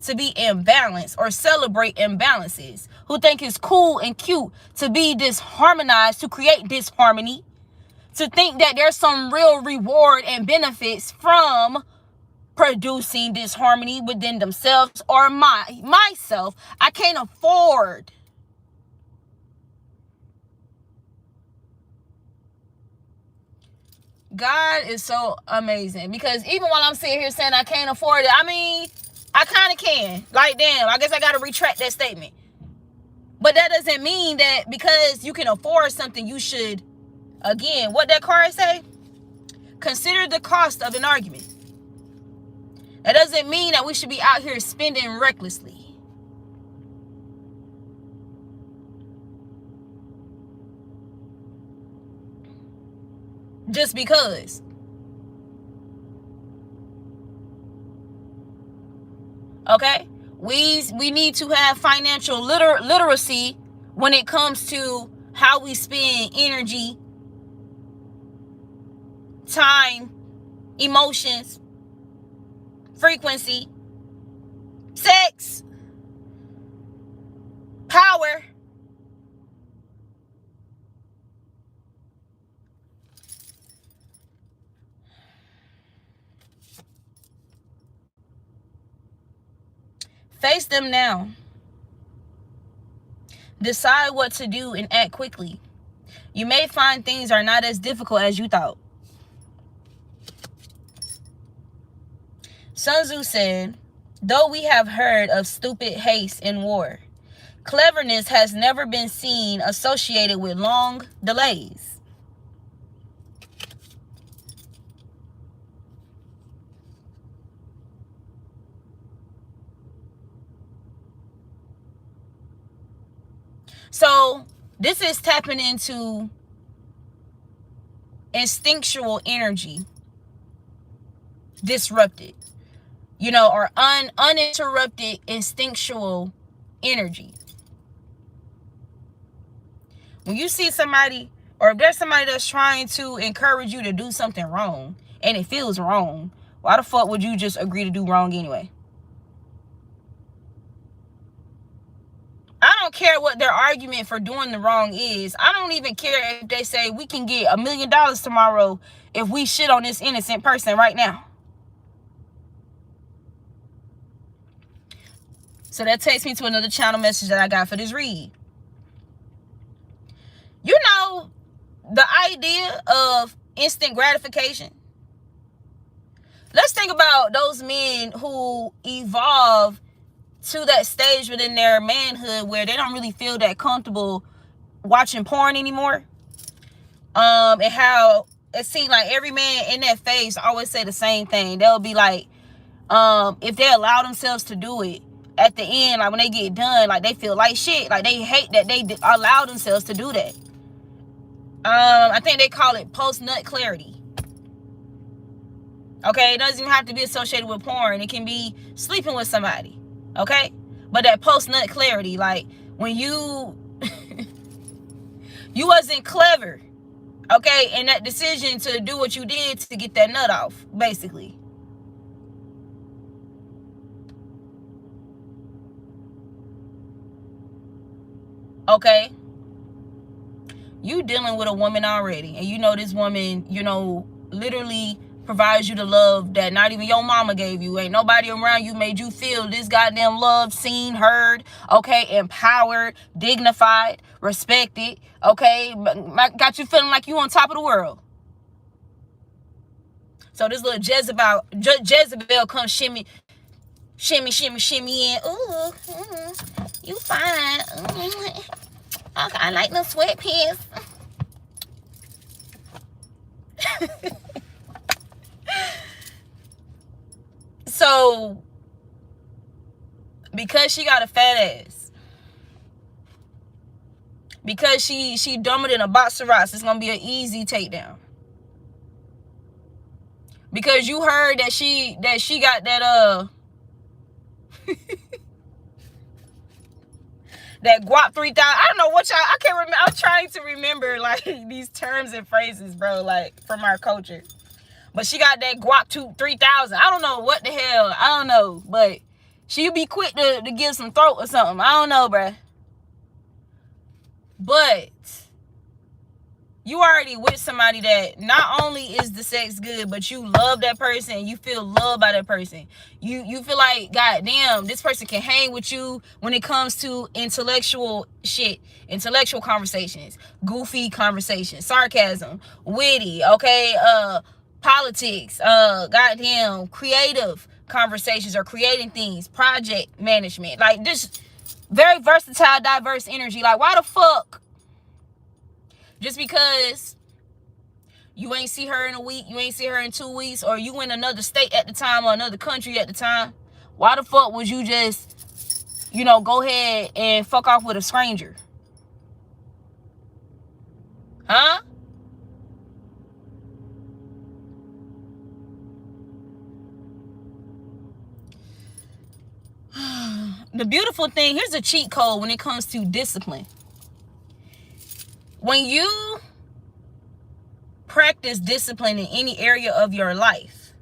to be imbalanced or celebrate imbalances, who think it's cool and cute to be disharmonized, to create disharmony, to think that there's some real reward and benefits from producing disharmony within themselves or myself. I can't afford God is so amazing, because even while I'm sitting here saying I can't afford it, I mean, I kind of can. Like, damn, I guess I got to retract that statement. But that doesn't mean that because you can afford something, you should, again, what that card say? Consider the cost of an argument. That doesn't mean that we should be out here spending recklessly. Just because. Okay? We need to have financial literacy when it comes to how we spend energy, time, emotions, frequency, sex, power. Face them now. Decide what to do and act quickly. You may find things are not as difficult as you thought. Sun Tzu said, though we have heard of stupid haste in war, cleverness has never been seen associated with long delays. So this is tapping into instinctual energy disrupted, or uninterrupted instinctual energy. When you see somebody, or if there's somebody that's trying to encourage you to do something wrong and it feels wrong, why the fuck would you just agree to do wrong anyway? I don't care what their argument for doing the wrong is. I don't even care if they say we can get $1 million tomorrow if we shit on this innocent person right now. So that takes me to another channel message that I got for this read. You know, the idea of instant gratification. Let's think about those men who evolve to that stage within their manhood where they don't really feel that comfortable watching porn anymore. And how it seems like every man in that phase always say the same thing. They'll be like, if they allow themselves to do it, at the end, like when they get done, like they feel like shit. Like they hate that they allow themselves to do that. I think they call it post-nut clarity. Okay, it doesn't even have to be associated with porn. It can be sleeping with somebody. Okay, but that post-nut clarity, like when you you wasn't clever, okay, and that decision to do what you did to get that nut off, basically. Okay, you dealing with a woman already, and you know this woman, you know, literally provides you the love that not even your mama gave you. Ain't nobody around you made you feel this goddamn love, seen, heard, okay, empowered, dignified, respected, okay, got you feeling like you on top of the world. So this little Jezebel comes shimmy in. Ooh, you fine. Okay, I like the sweatpants. So, because she got a fat ass, because she dumber than a box of rocks, it's gonna be an easy takedown. Because you heard that she got that that guap 3000. I don't know what y'all. I can't remember. I'm trying to remember like these terms and phrases, bro, like from our culture. But she got that guap 3000. I don't know what the hell. I don't know, but she'll be quick to give some throat or something. I don't know, bruh. But you already with somebody that not only is the sex good, but you love that person. You feel loved by that person. You feel like, God damn, this person can hang with you when it comes to intellectual shit, intellectual conversations, goofy conversations, sarcasm, witty, okay, politics, goddamn, creative conversations or creating things, project management, like just very versatile, diverse energy. Like, why the fuck? Just because you ain't see her in a week, you ain't see her in 2 weeks, or you in another state at the time or another country at the time, why the fuck would you just, you know, go ahead and fuck off with a stranger? Huh? The beautiful thing, here's a cheat code when it comes to discipline. When you practice discipline in any area of your life,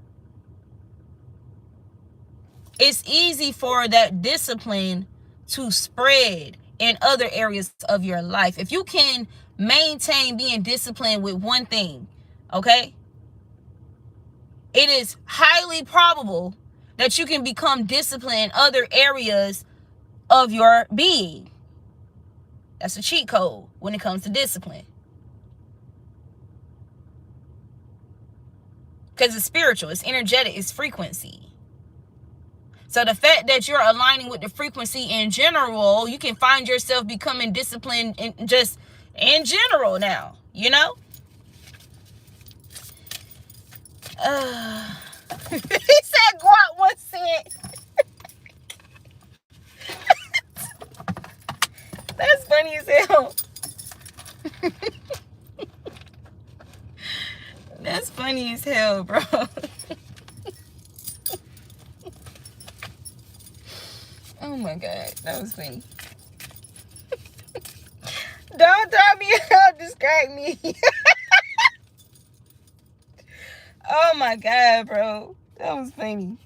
it's easy for that discipline to spread in other areas of your life. If you can maintain being disciplined with one thing, okay, it is highly probable that you can become disciplined in other areas of your being. That's a cheat code when it comes to discipline. Because it's spiritual, it's energetic, it's frequency. So the fact that you're aligning with the frequency in general, you can find yourself becoming disciplined just in general now, you know? He said guap 1 cent. That's funny as hell. That's funny as hell, bro. Oh my God, that was funny. Don't throw me out. Distract me. Oh my God, bro. That was funny.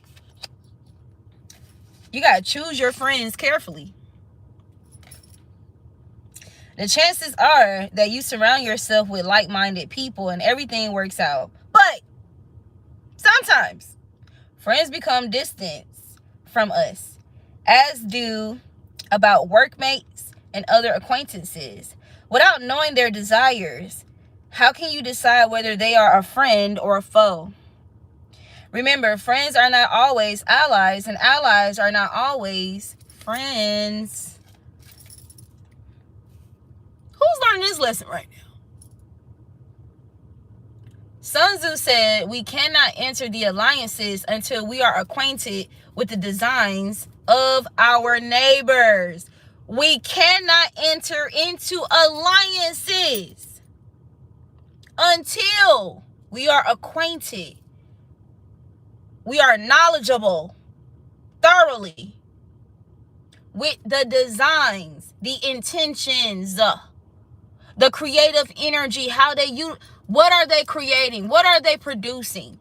You gotta choose your friends carefully. The chances are that you surround yourself with like-minded people and everything works out. But sometimes friends become distant from us, as do about workmates and other acquaintances. Without knowing their desires, how can you decide whether they are a friend or a foe? Remember, friends are not always allies, and allies are not always friends. Who's learning this lesson right now? Sun Tzu said, we cannot enter the alliances until we are acquainted with the designs of our neighbors. We cannot enter into alliances until we are acquainted. We are knowledgeable thoroughly with the designs, the intentions, the creative energy, how they use, what are they creating? What are they producing?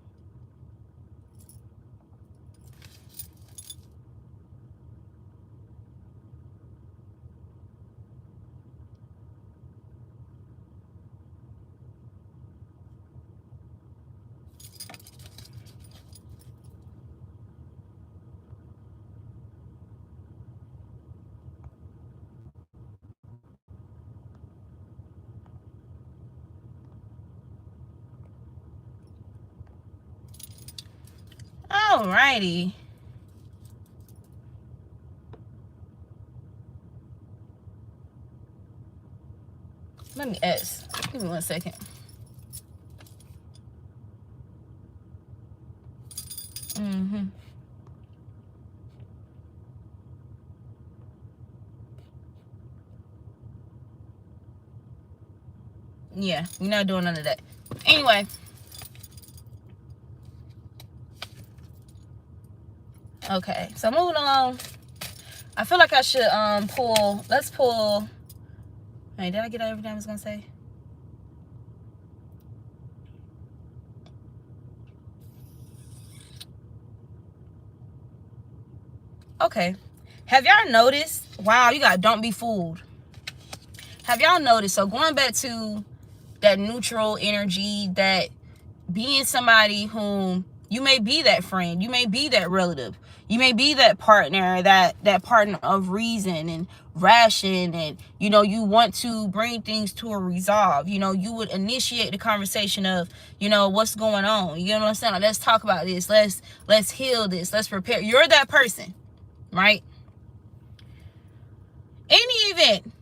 Alrighty. Let me ask. Give me 1 second. Yeah, we're not doing none of that. Anyway. Okay, so moving along. I feel like I should let's pull. Hey, did I get everything I was gonna say? Okay. Have y'all noticed? Wow, you got don't be fooled. Have y'all noticed? So going back to that neutral energy, that being somebody whom you may be that friend, you may be that relative, you may be that partner, that partner of reason and ration, and you want to bring things to a resolve. You would initiate the conversation of what's going on. You know what I'm saying? Like, let's talk about this. Let's heal this. Let's prepare. You're that person, right? Any event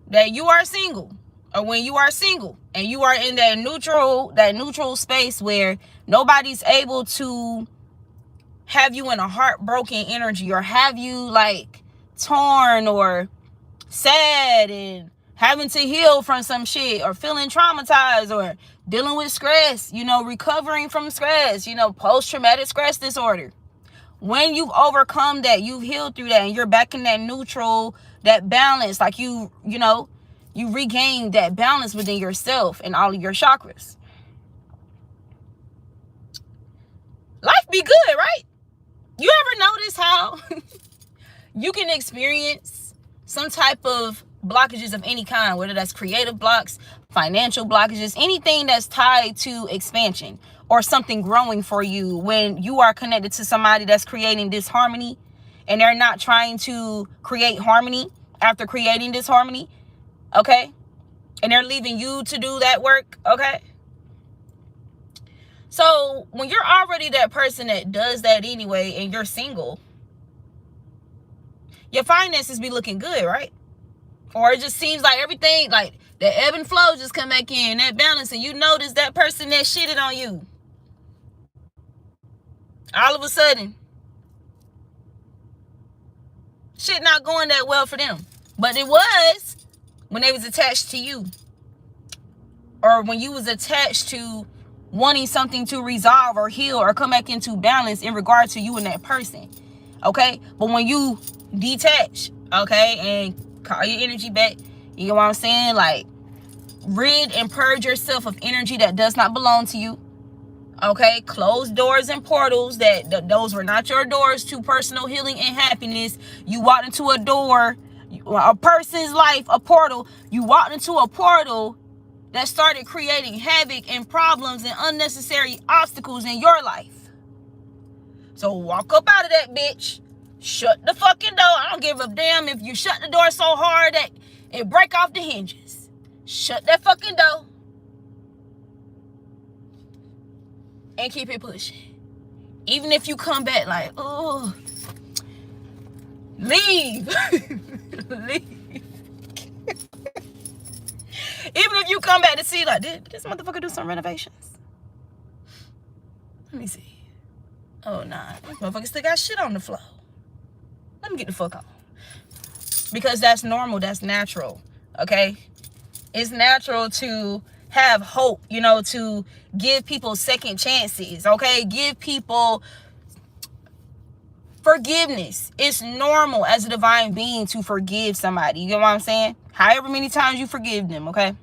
that you are single, or when you are single and you are in that neutral space where nobody's able to have you in a heartbroken energy, or have you like torn or sad and having to heal from some shit, or feeling traumatized, or dealing with stress, recovering from stress, post-traumatic stress disorder. When you've overcome that, you've healed through that, and you're back in that neutral, that balance, like you regain that balance within yourself and all of your chakras. Life be good, right? You ever notice how you can experience some type of blockages of any kind, whether that's creative blocks, financial blockages, anything that's tied to expansion or something growing for you, when you are connected to somebody that's creating disharmony and they're not trying to create harmony after creating disharmony, okay? And they're leaving you to do that work, okay? So when you're already that person that does that anyway, and you're single, your finances be looking good, right? Or it just seems like everything, like the ebb and flow just come back in, that balance, and you notice that person that shitted on you, all of a sudden, shit not going that well for them. But it was when they was attached to you, or when you was attached to wanting something to resolve or heal or come back into balance in regard to you and that person, okay? But when you detach, okay, and call your energy back, You know what I'm saying? Like, rid and purge yourself of energy that does not belong to you. Okay, close doors and portals those were not your doors to personal healing and happiness. You walked into a door, a person's life, a portal. You walked into a portal that started creating havoc and problems and unnecessary obstacles in your life. So walk up out of that bitch. Shut the fucking door. I don't give a damn if you shut the door so hard that it break off the hinges. Shut that fucking door. And keep it pushing. Even if you come back like, oh, leave. Leave. Even if you come back to see, like, did this motherfucker do some renovations? Let me see. Oh, nah. This motherfucker still got shit on the floor. Let me get the fuck on. Because that's normal. That's natural. Okay? It's natural to have hope, you know, to give people second chances. Okay? Give people forgiveness. It's normal as a divine being to forgive somebody. You get what I'm saying? However many times you forgive them, okay?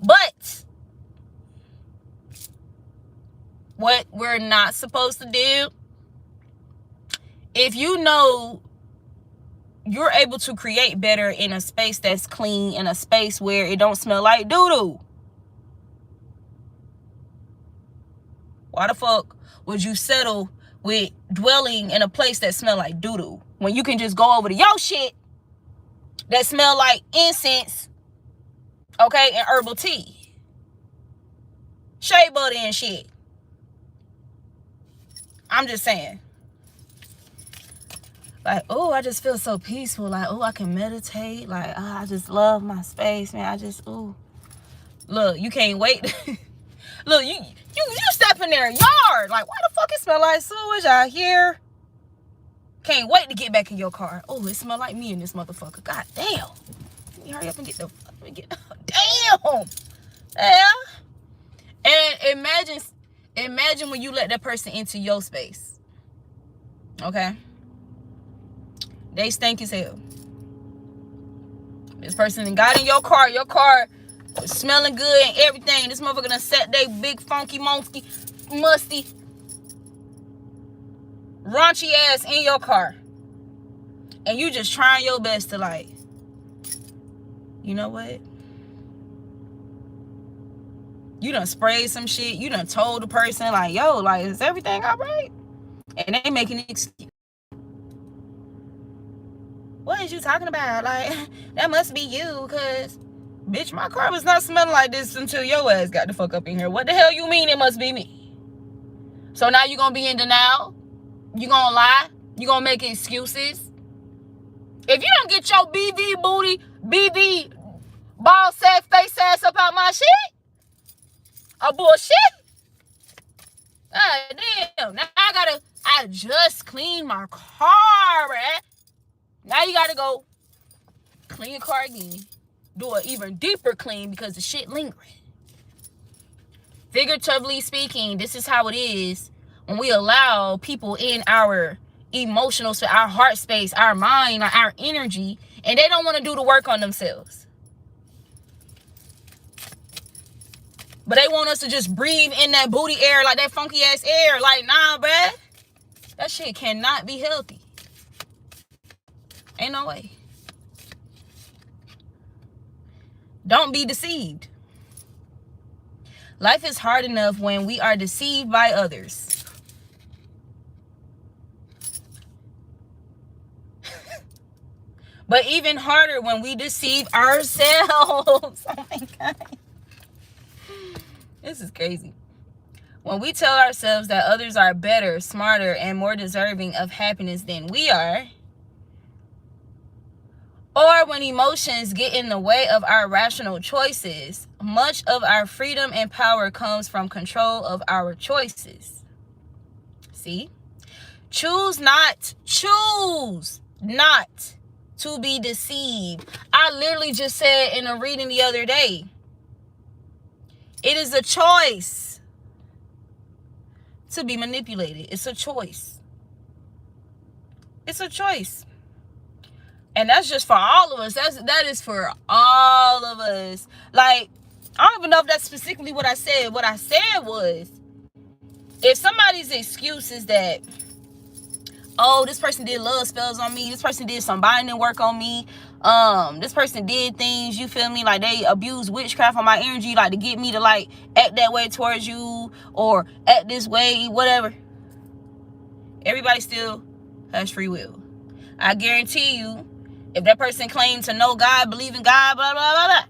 But what we're not supposed to do, if you know you're able to create better in a space that's clean, in a space where it don't smell like doo-doo, why the fuck would you settle with dwelling in a place that smell like doo-doo when you can just go over to your shit that smell like incense, okay, and herbal tea, shea butter and shit? I'm just saying. Like, oh, I just feel so peaceful. Like, oh, I can meditate. Like, oh, I just love my space, man. I just, oh. Look, you can't wait. Look, you step in their yard. Like, why the fuck it smell like sewage out here? Can't wait to get back in your car. Oh, it smell like me in this motherfucker. God damn. Let me hurry up and get damn. Yeah. And imagine when you let that person into your space. Okay? They stink as hell. This person got in your car was smelling good and everything. This motherfucker done set they big funky musty raunchy ass in your car. And you just trying your best to, like, you know what? You done sprayed some shit. You done told the person, like, yo, like, is everything all right? And they making an excuse. What is you talking about? Like, that must be you, because, bitch, my car was not smelling like this until your ass got the fuck up in here. What the hell you mean it must be me? So now you gonna be in denial? You gonna lie? You gonna make excuses? If you don't get your BV booty, BV ball sack face ass up out my shit, a bullshit. God damn. Now I just cleaned my car, bruh. Now you gotta go clean your car again. Do an even deeper clean because the shit lingering. Figuratively speaking, this is how it is when we allow people in our emotional space, our heart space, our mind, our energy, and they don't want to do the work on themselves. But they want us to just breathe in that booty air, like that funky ass air. Like, nah, bruh. That shit cannot be healthy. Ain't no way. Don't be deceived. Life is hard enough when we are deceived by others. But even harder when we deceive ourselves. Oh my God. This is crazy. When we tell ourselves that others are better, smarter, and more deserving of happiness than we are, or when emotions get in the way of our rational choices, much of our freedom and power comes from control of our choices. See? Choose not to be deceived. I literally just said in a reading the other day, it is a choice to be manipulated. It's a choice. It's a choice. And that's just for all of us. That is for all of us. Like, I don't even know if that's specifically what I said. What I said was, if somebody's excuse is that, oh, this person did love spells on me, this person did some binding work on me, this person did things, you feel me, like they abused witchcraft on my energy, like to get me to like act that way towards you, or act this way, whatever. Everybody still has free will. I guarantee you, if that person claimed to know God, believe in God, blah, blah, blah, blah.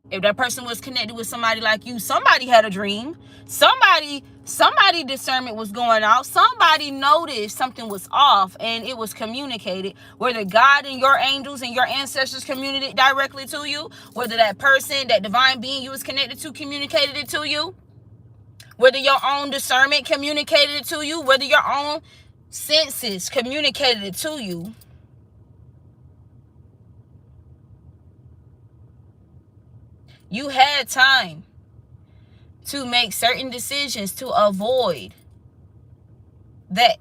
If that person was connected with somebody like you, somebody had a dream. Somebody discernment was going off. Somebody noticed something was off and it was communicated. Whether God and your angels and your ancestors communicated directly to you, whether that person, that divine being you was connected to communicated it to you, whether your own discernment communicated it to you, whether your own senses communicated it to you. You had time to make certain decisions to avoid that.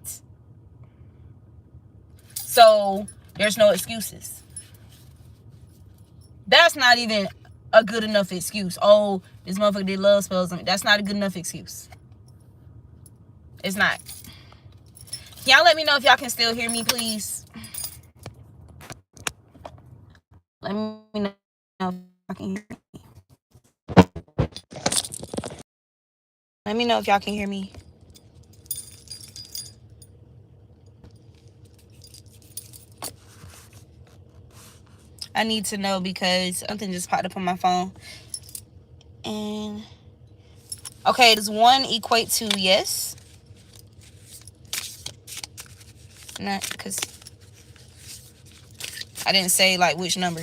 So there's no excuses. That's not even a good enough excuse. Oh, this motherfucker did love spells on me. That's not a good enough excuse. It's not. Can y'all let me know if y'all can still hear me, please? Let me know if y'all can hear me. Let me know if y'all can hear me. I need to know because something just popped up on my phone. And okay, does 1 equate to yes? Not because I didn't say like which number.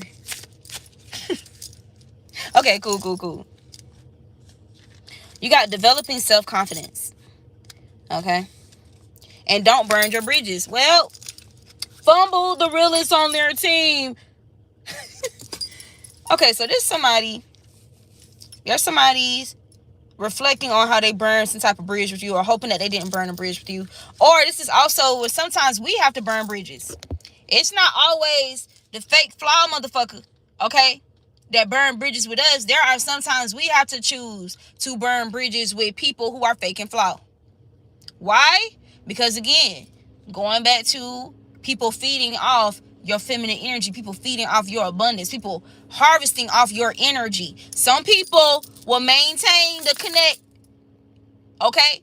Okay, cool. You got developing self-confidence. Okay. And don't burn your bridges. Well, fumble the realest on their team. Okay, so there's somebody's reflecting on how they burned some type of bridge with you, or hoping that they didn't burn a bridge with you. Or this is also where sometimes we have to burn bridges. It's not always the fake flaw motherfucker, okay, that burn bridges with us. There are sometimes we have to choose to burn bridges with people who are fake and flawed. Why? Because again, going back to people feeding off your feminine energy, people feeding off your abundance, people harvesting off your energy. Some people will maintain the connect, okay?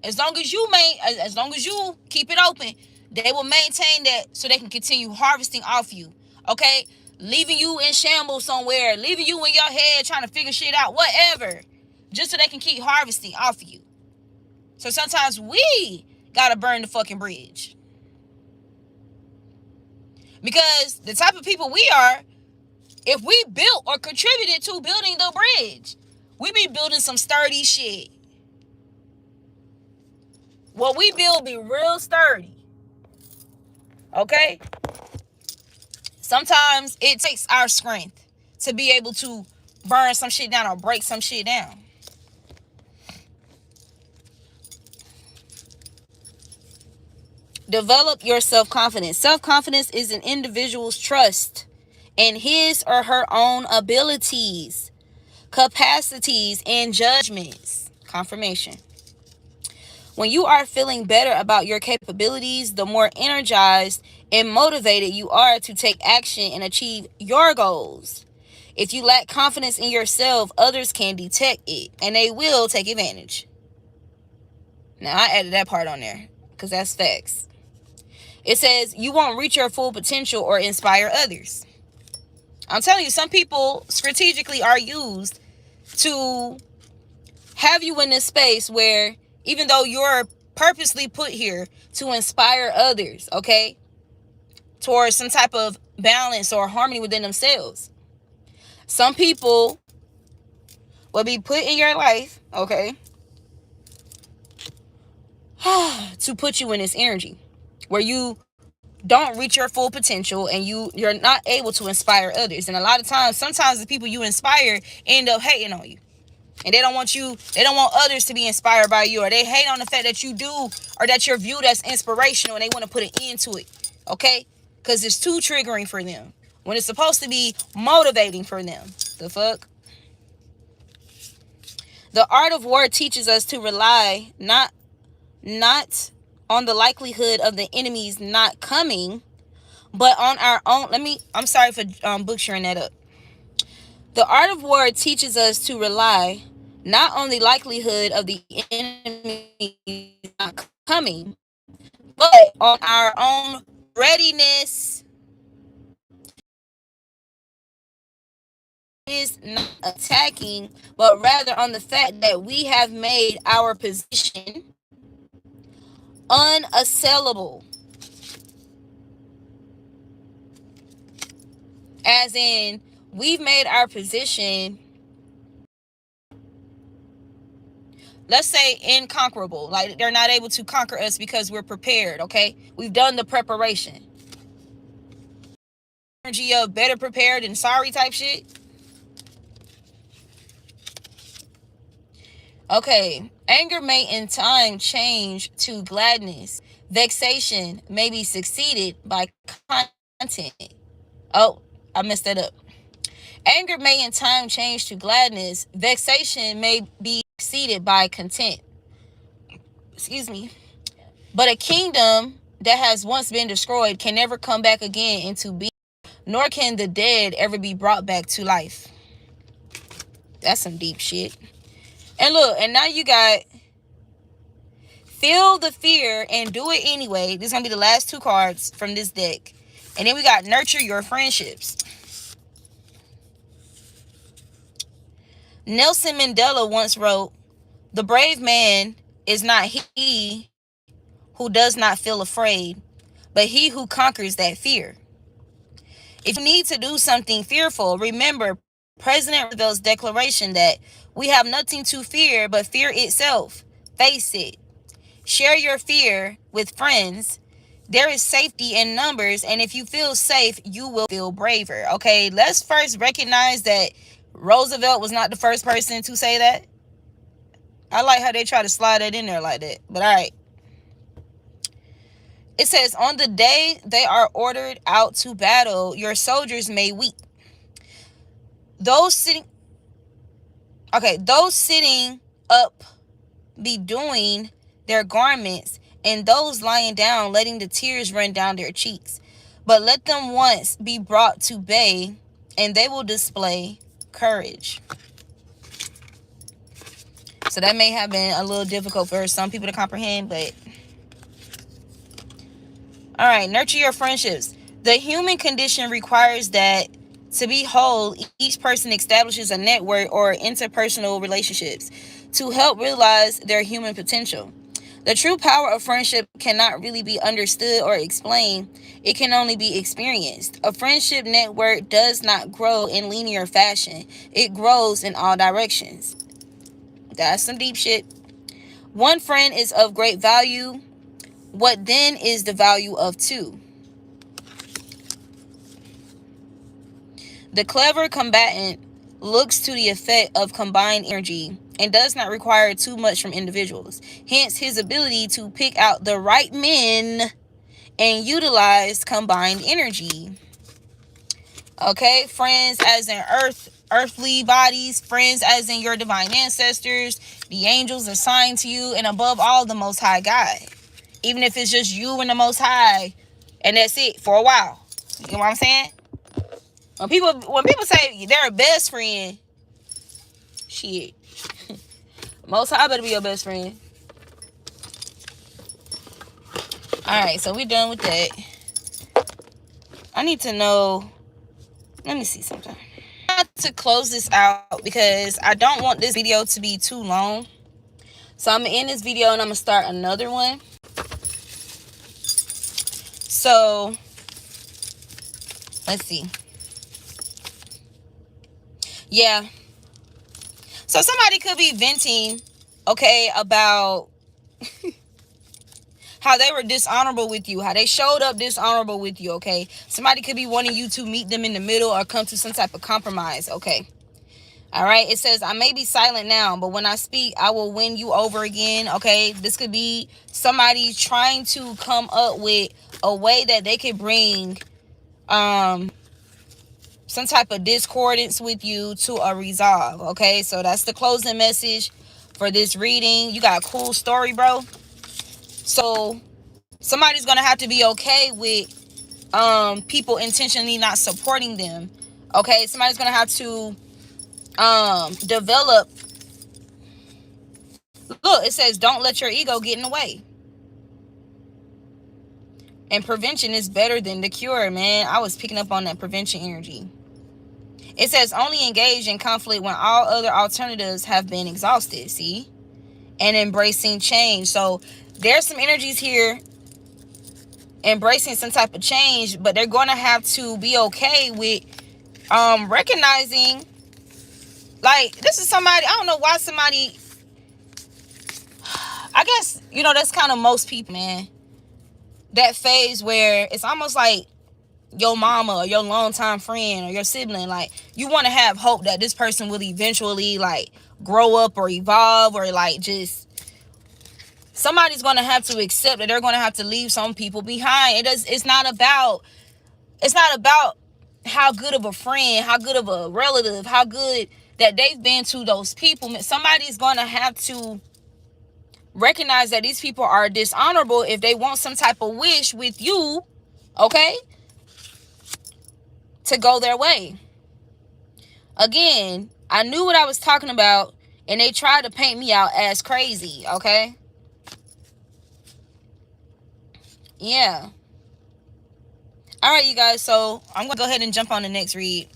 As long as you keep it open, they will maintain that so they can continue harvesting off you, okay? Leaving you in shambles somewhere, leaving you in your head trying to figure shit out, whatever, just so they can keep harvesting off of you. So sometimes we gotta burn the fucking bridge. Because the type of people we are, if we built or contributed to building the bridge, we be building some sturdy shit. What we build be real sturdy. Okay? Sometimes it takes our strength to be able to burn some shit down or break some shit down. Develop your self-confidence. Self-confidence is an individual's trust in his or her own abilities, capacities, and judgments. Confirmation. When you are feeling better about your capabilities, the more energized and motivated you are to take action and achieve your goals. If you lack confidence in yourself, others can detect it and they will take advantage. Now, I added that part on there because that's facts. It says you won't reach your full potential or inspire others. I'm telling you, some people strategically are used to have you in this space where even though you're purposely put here to inspire others, okay, towards some type of balance or harmony within themselves, some people will be put in your life, okay, to put you in this energy where you don't reach your full potential and you're not able to inspire others. And a lot of times, sometimes the people you inspire end up hating on you. And they don't want others to be inspired by you, or they hate on the fact that you do, or that you're viewed as inspirational and they want to put an end to it. Okay? because it's too triggering for them when it's supposed to be motivating for them. The fuck? The art of war teaches us to rely not on the likelihood of the enemies not coming, but on our own. I'm sorry for butchering that up. The art of war teaches us to rely not on the likelihood of the enemy not coming, but on our own readiness. Is not attacking, but rather on the fact that we have made our position unassailable. As in, we've made our position, let's say, inconquerable. Like, they're not able to conquer us because we're prepared, okay? We've done the preparation. Energy of better prepared than sorry type shit. Okay. Anger may in time change to gladness. Vexation may be succeeded by content. Oh, I messed that up. Anger may in time change to gladness. Vexation may be succeeded by content. Excuse me. But a kingdom that has once been destroyed can never come back again into being, nor can the dead ever be brought back to life. That's some deep shit. And look, and now you got feel the fear and do it anyway. This is going to be the last two cards from this deck. And then we got nurture your friendships. Nelson Mandela once wrote, "The brave man is not he who does not feel afraid, but he who conquers that fear." If you need to do something fearful, remember President Roosevelt's declaration that we have nothing to fear but fear itself. Face it. Share your fear with friends. There is safety in numbers, and if you feel safe, you will feel braver. Okay, let's first recognize that Roosevelt was not the first person to say that. I like how they try to slide that in there like that, but all right. It says, on the day they are ordered out to battle, your soldiers may weep. Those sitting up bedewing their garments, and those lying down letting the tears run down their cheeks. But let them once be brought to bay, and they will display courage. So that may have been a little difficult for some people to comprehend, but all right, nurture your friendships. The human condition requires that to be whole, each person establishes a network or interpersonal relationships to help realize their human potential. The true power of friendship cannot really be understood or explained. It can only be experienced. A friendship network does not grow in linear fashion. It grows in all directions. That's some deep shit. One friend is of great value. What then is the value of two? The clever combatant looks to the effect of combined energy and does not require too much from individuals. Hence, his ability to pick out the right men and utilize combined energy. Okay, friends as in earthly bodies, friends as in your divine ancestors, the angels assigned to you, and above all, the Most High God. Even if it's just you and the Most High, and that's it for a while. You know what I'm saying? When people say they're a best friend, shit. Most High better be your best friend. Alright, so we're done with that. I need to know. Let me see something. I have to close this out because I don't want this video to be too long. So I'm going to end this video and I'm going to start another one. So, let's see. Yeah. So somebody could be venting, okay, about how they were dishonorable with you, how they showed up dishonorable with you, okay? Somebody could be wanting you to meet them in the middle or come to some type of compromise, okay? All right, it says, I may be silent now, but when I speak, I will win you over again, okay? This could be somebody trying to come up with a way that they could bring um some type of discordance with you to a resolve. Okay, so that's the closing message for this reading. You got a cool story, bro. So somebody's gonna have to be okay with people intentionally not supporting them. Okay, somebody's gonna have to develop. Look, it says don't let your ego get in the way. And prevention is better than the cure, man. I was picking up on that prevention energy. It says only engage in conflict when all other alternatives have been exhausted. See? And embracing change. So there's some energies here embracing some type of change, but they're going to have to be okay with recognizing, like, this is somebody, I don't know why somebody, I guess, you know, that's kind of most people, man. That phase where it's almost like your mama or your longtime friend or your sibling, like, you want to have hope that this person will eventually, like, grow up or evolve, or like just somebody's going to have to accept that they're going to have to leave some people behind. It's not about how good of a friend, how good of a relative, how good that they've been to those people. Somebody's going to have to recognize that these people are dishonorable if they want some type of wish with you, okay, to go their way. Again, I knew what I was talking about, and they tried to paint me out as crazy, okay? Yeah. All right, you guys, so I'm going to go ahead and jump on the next read.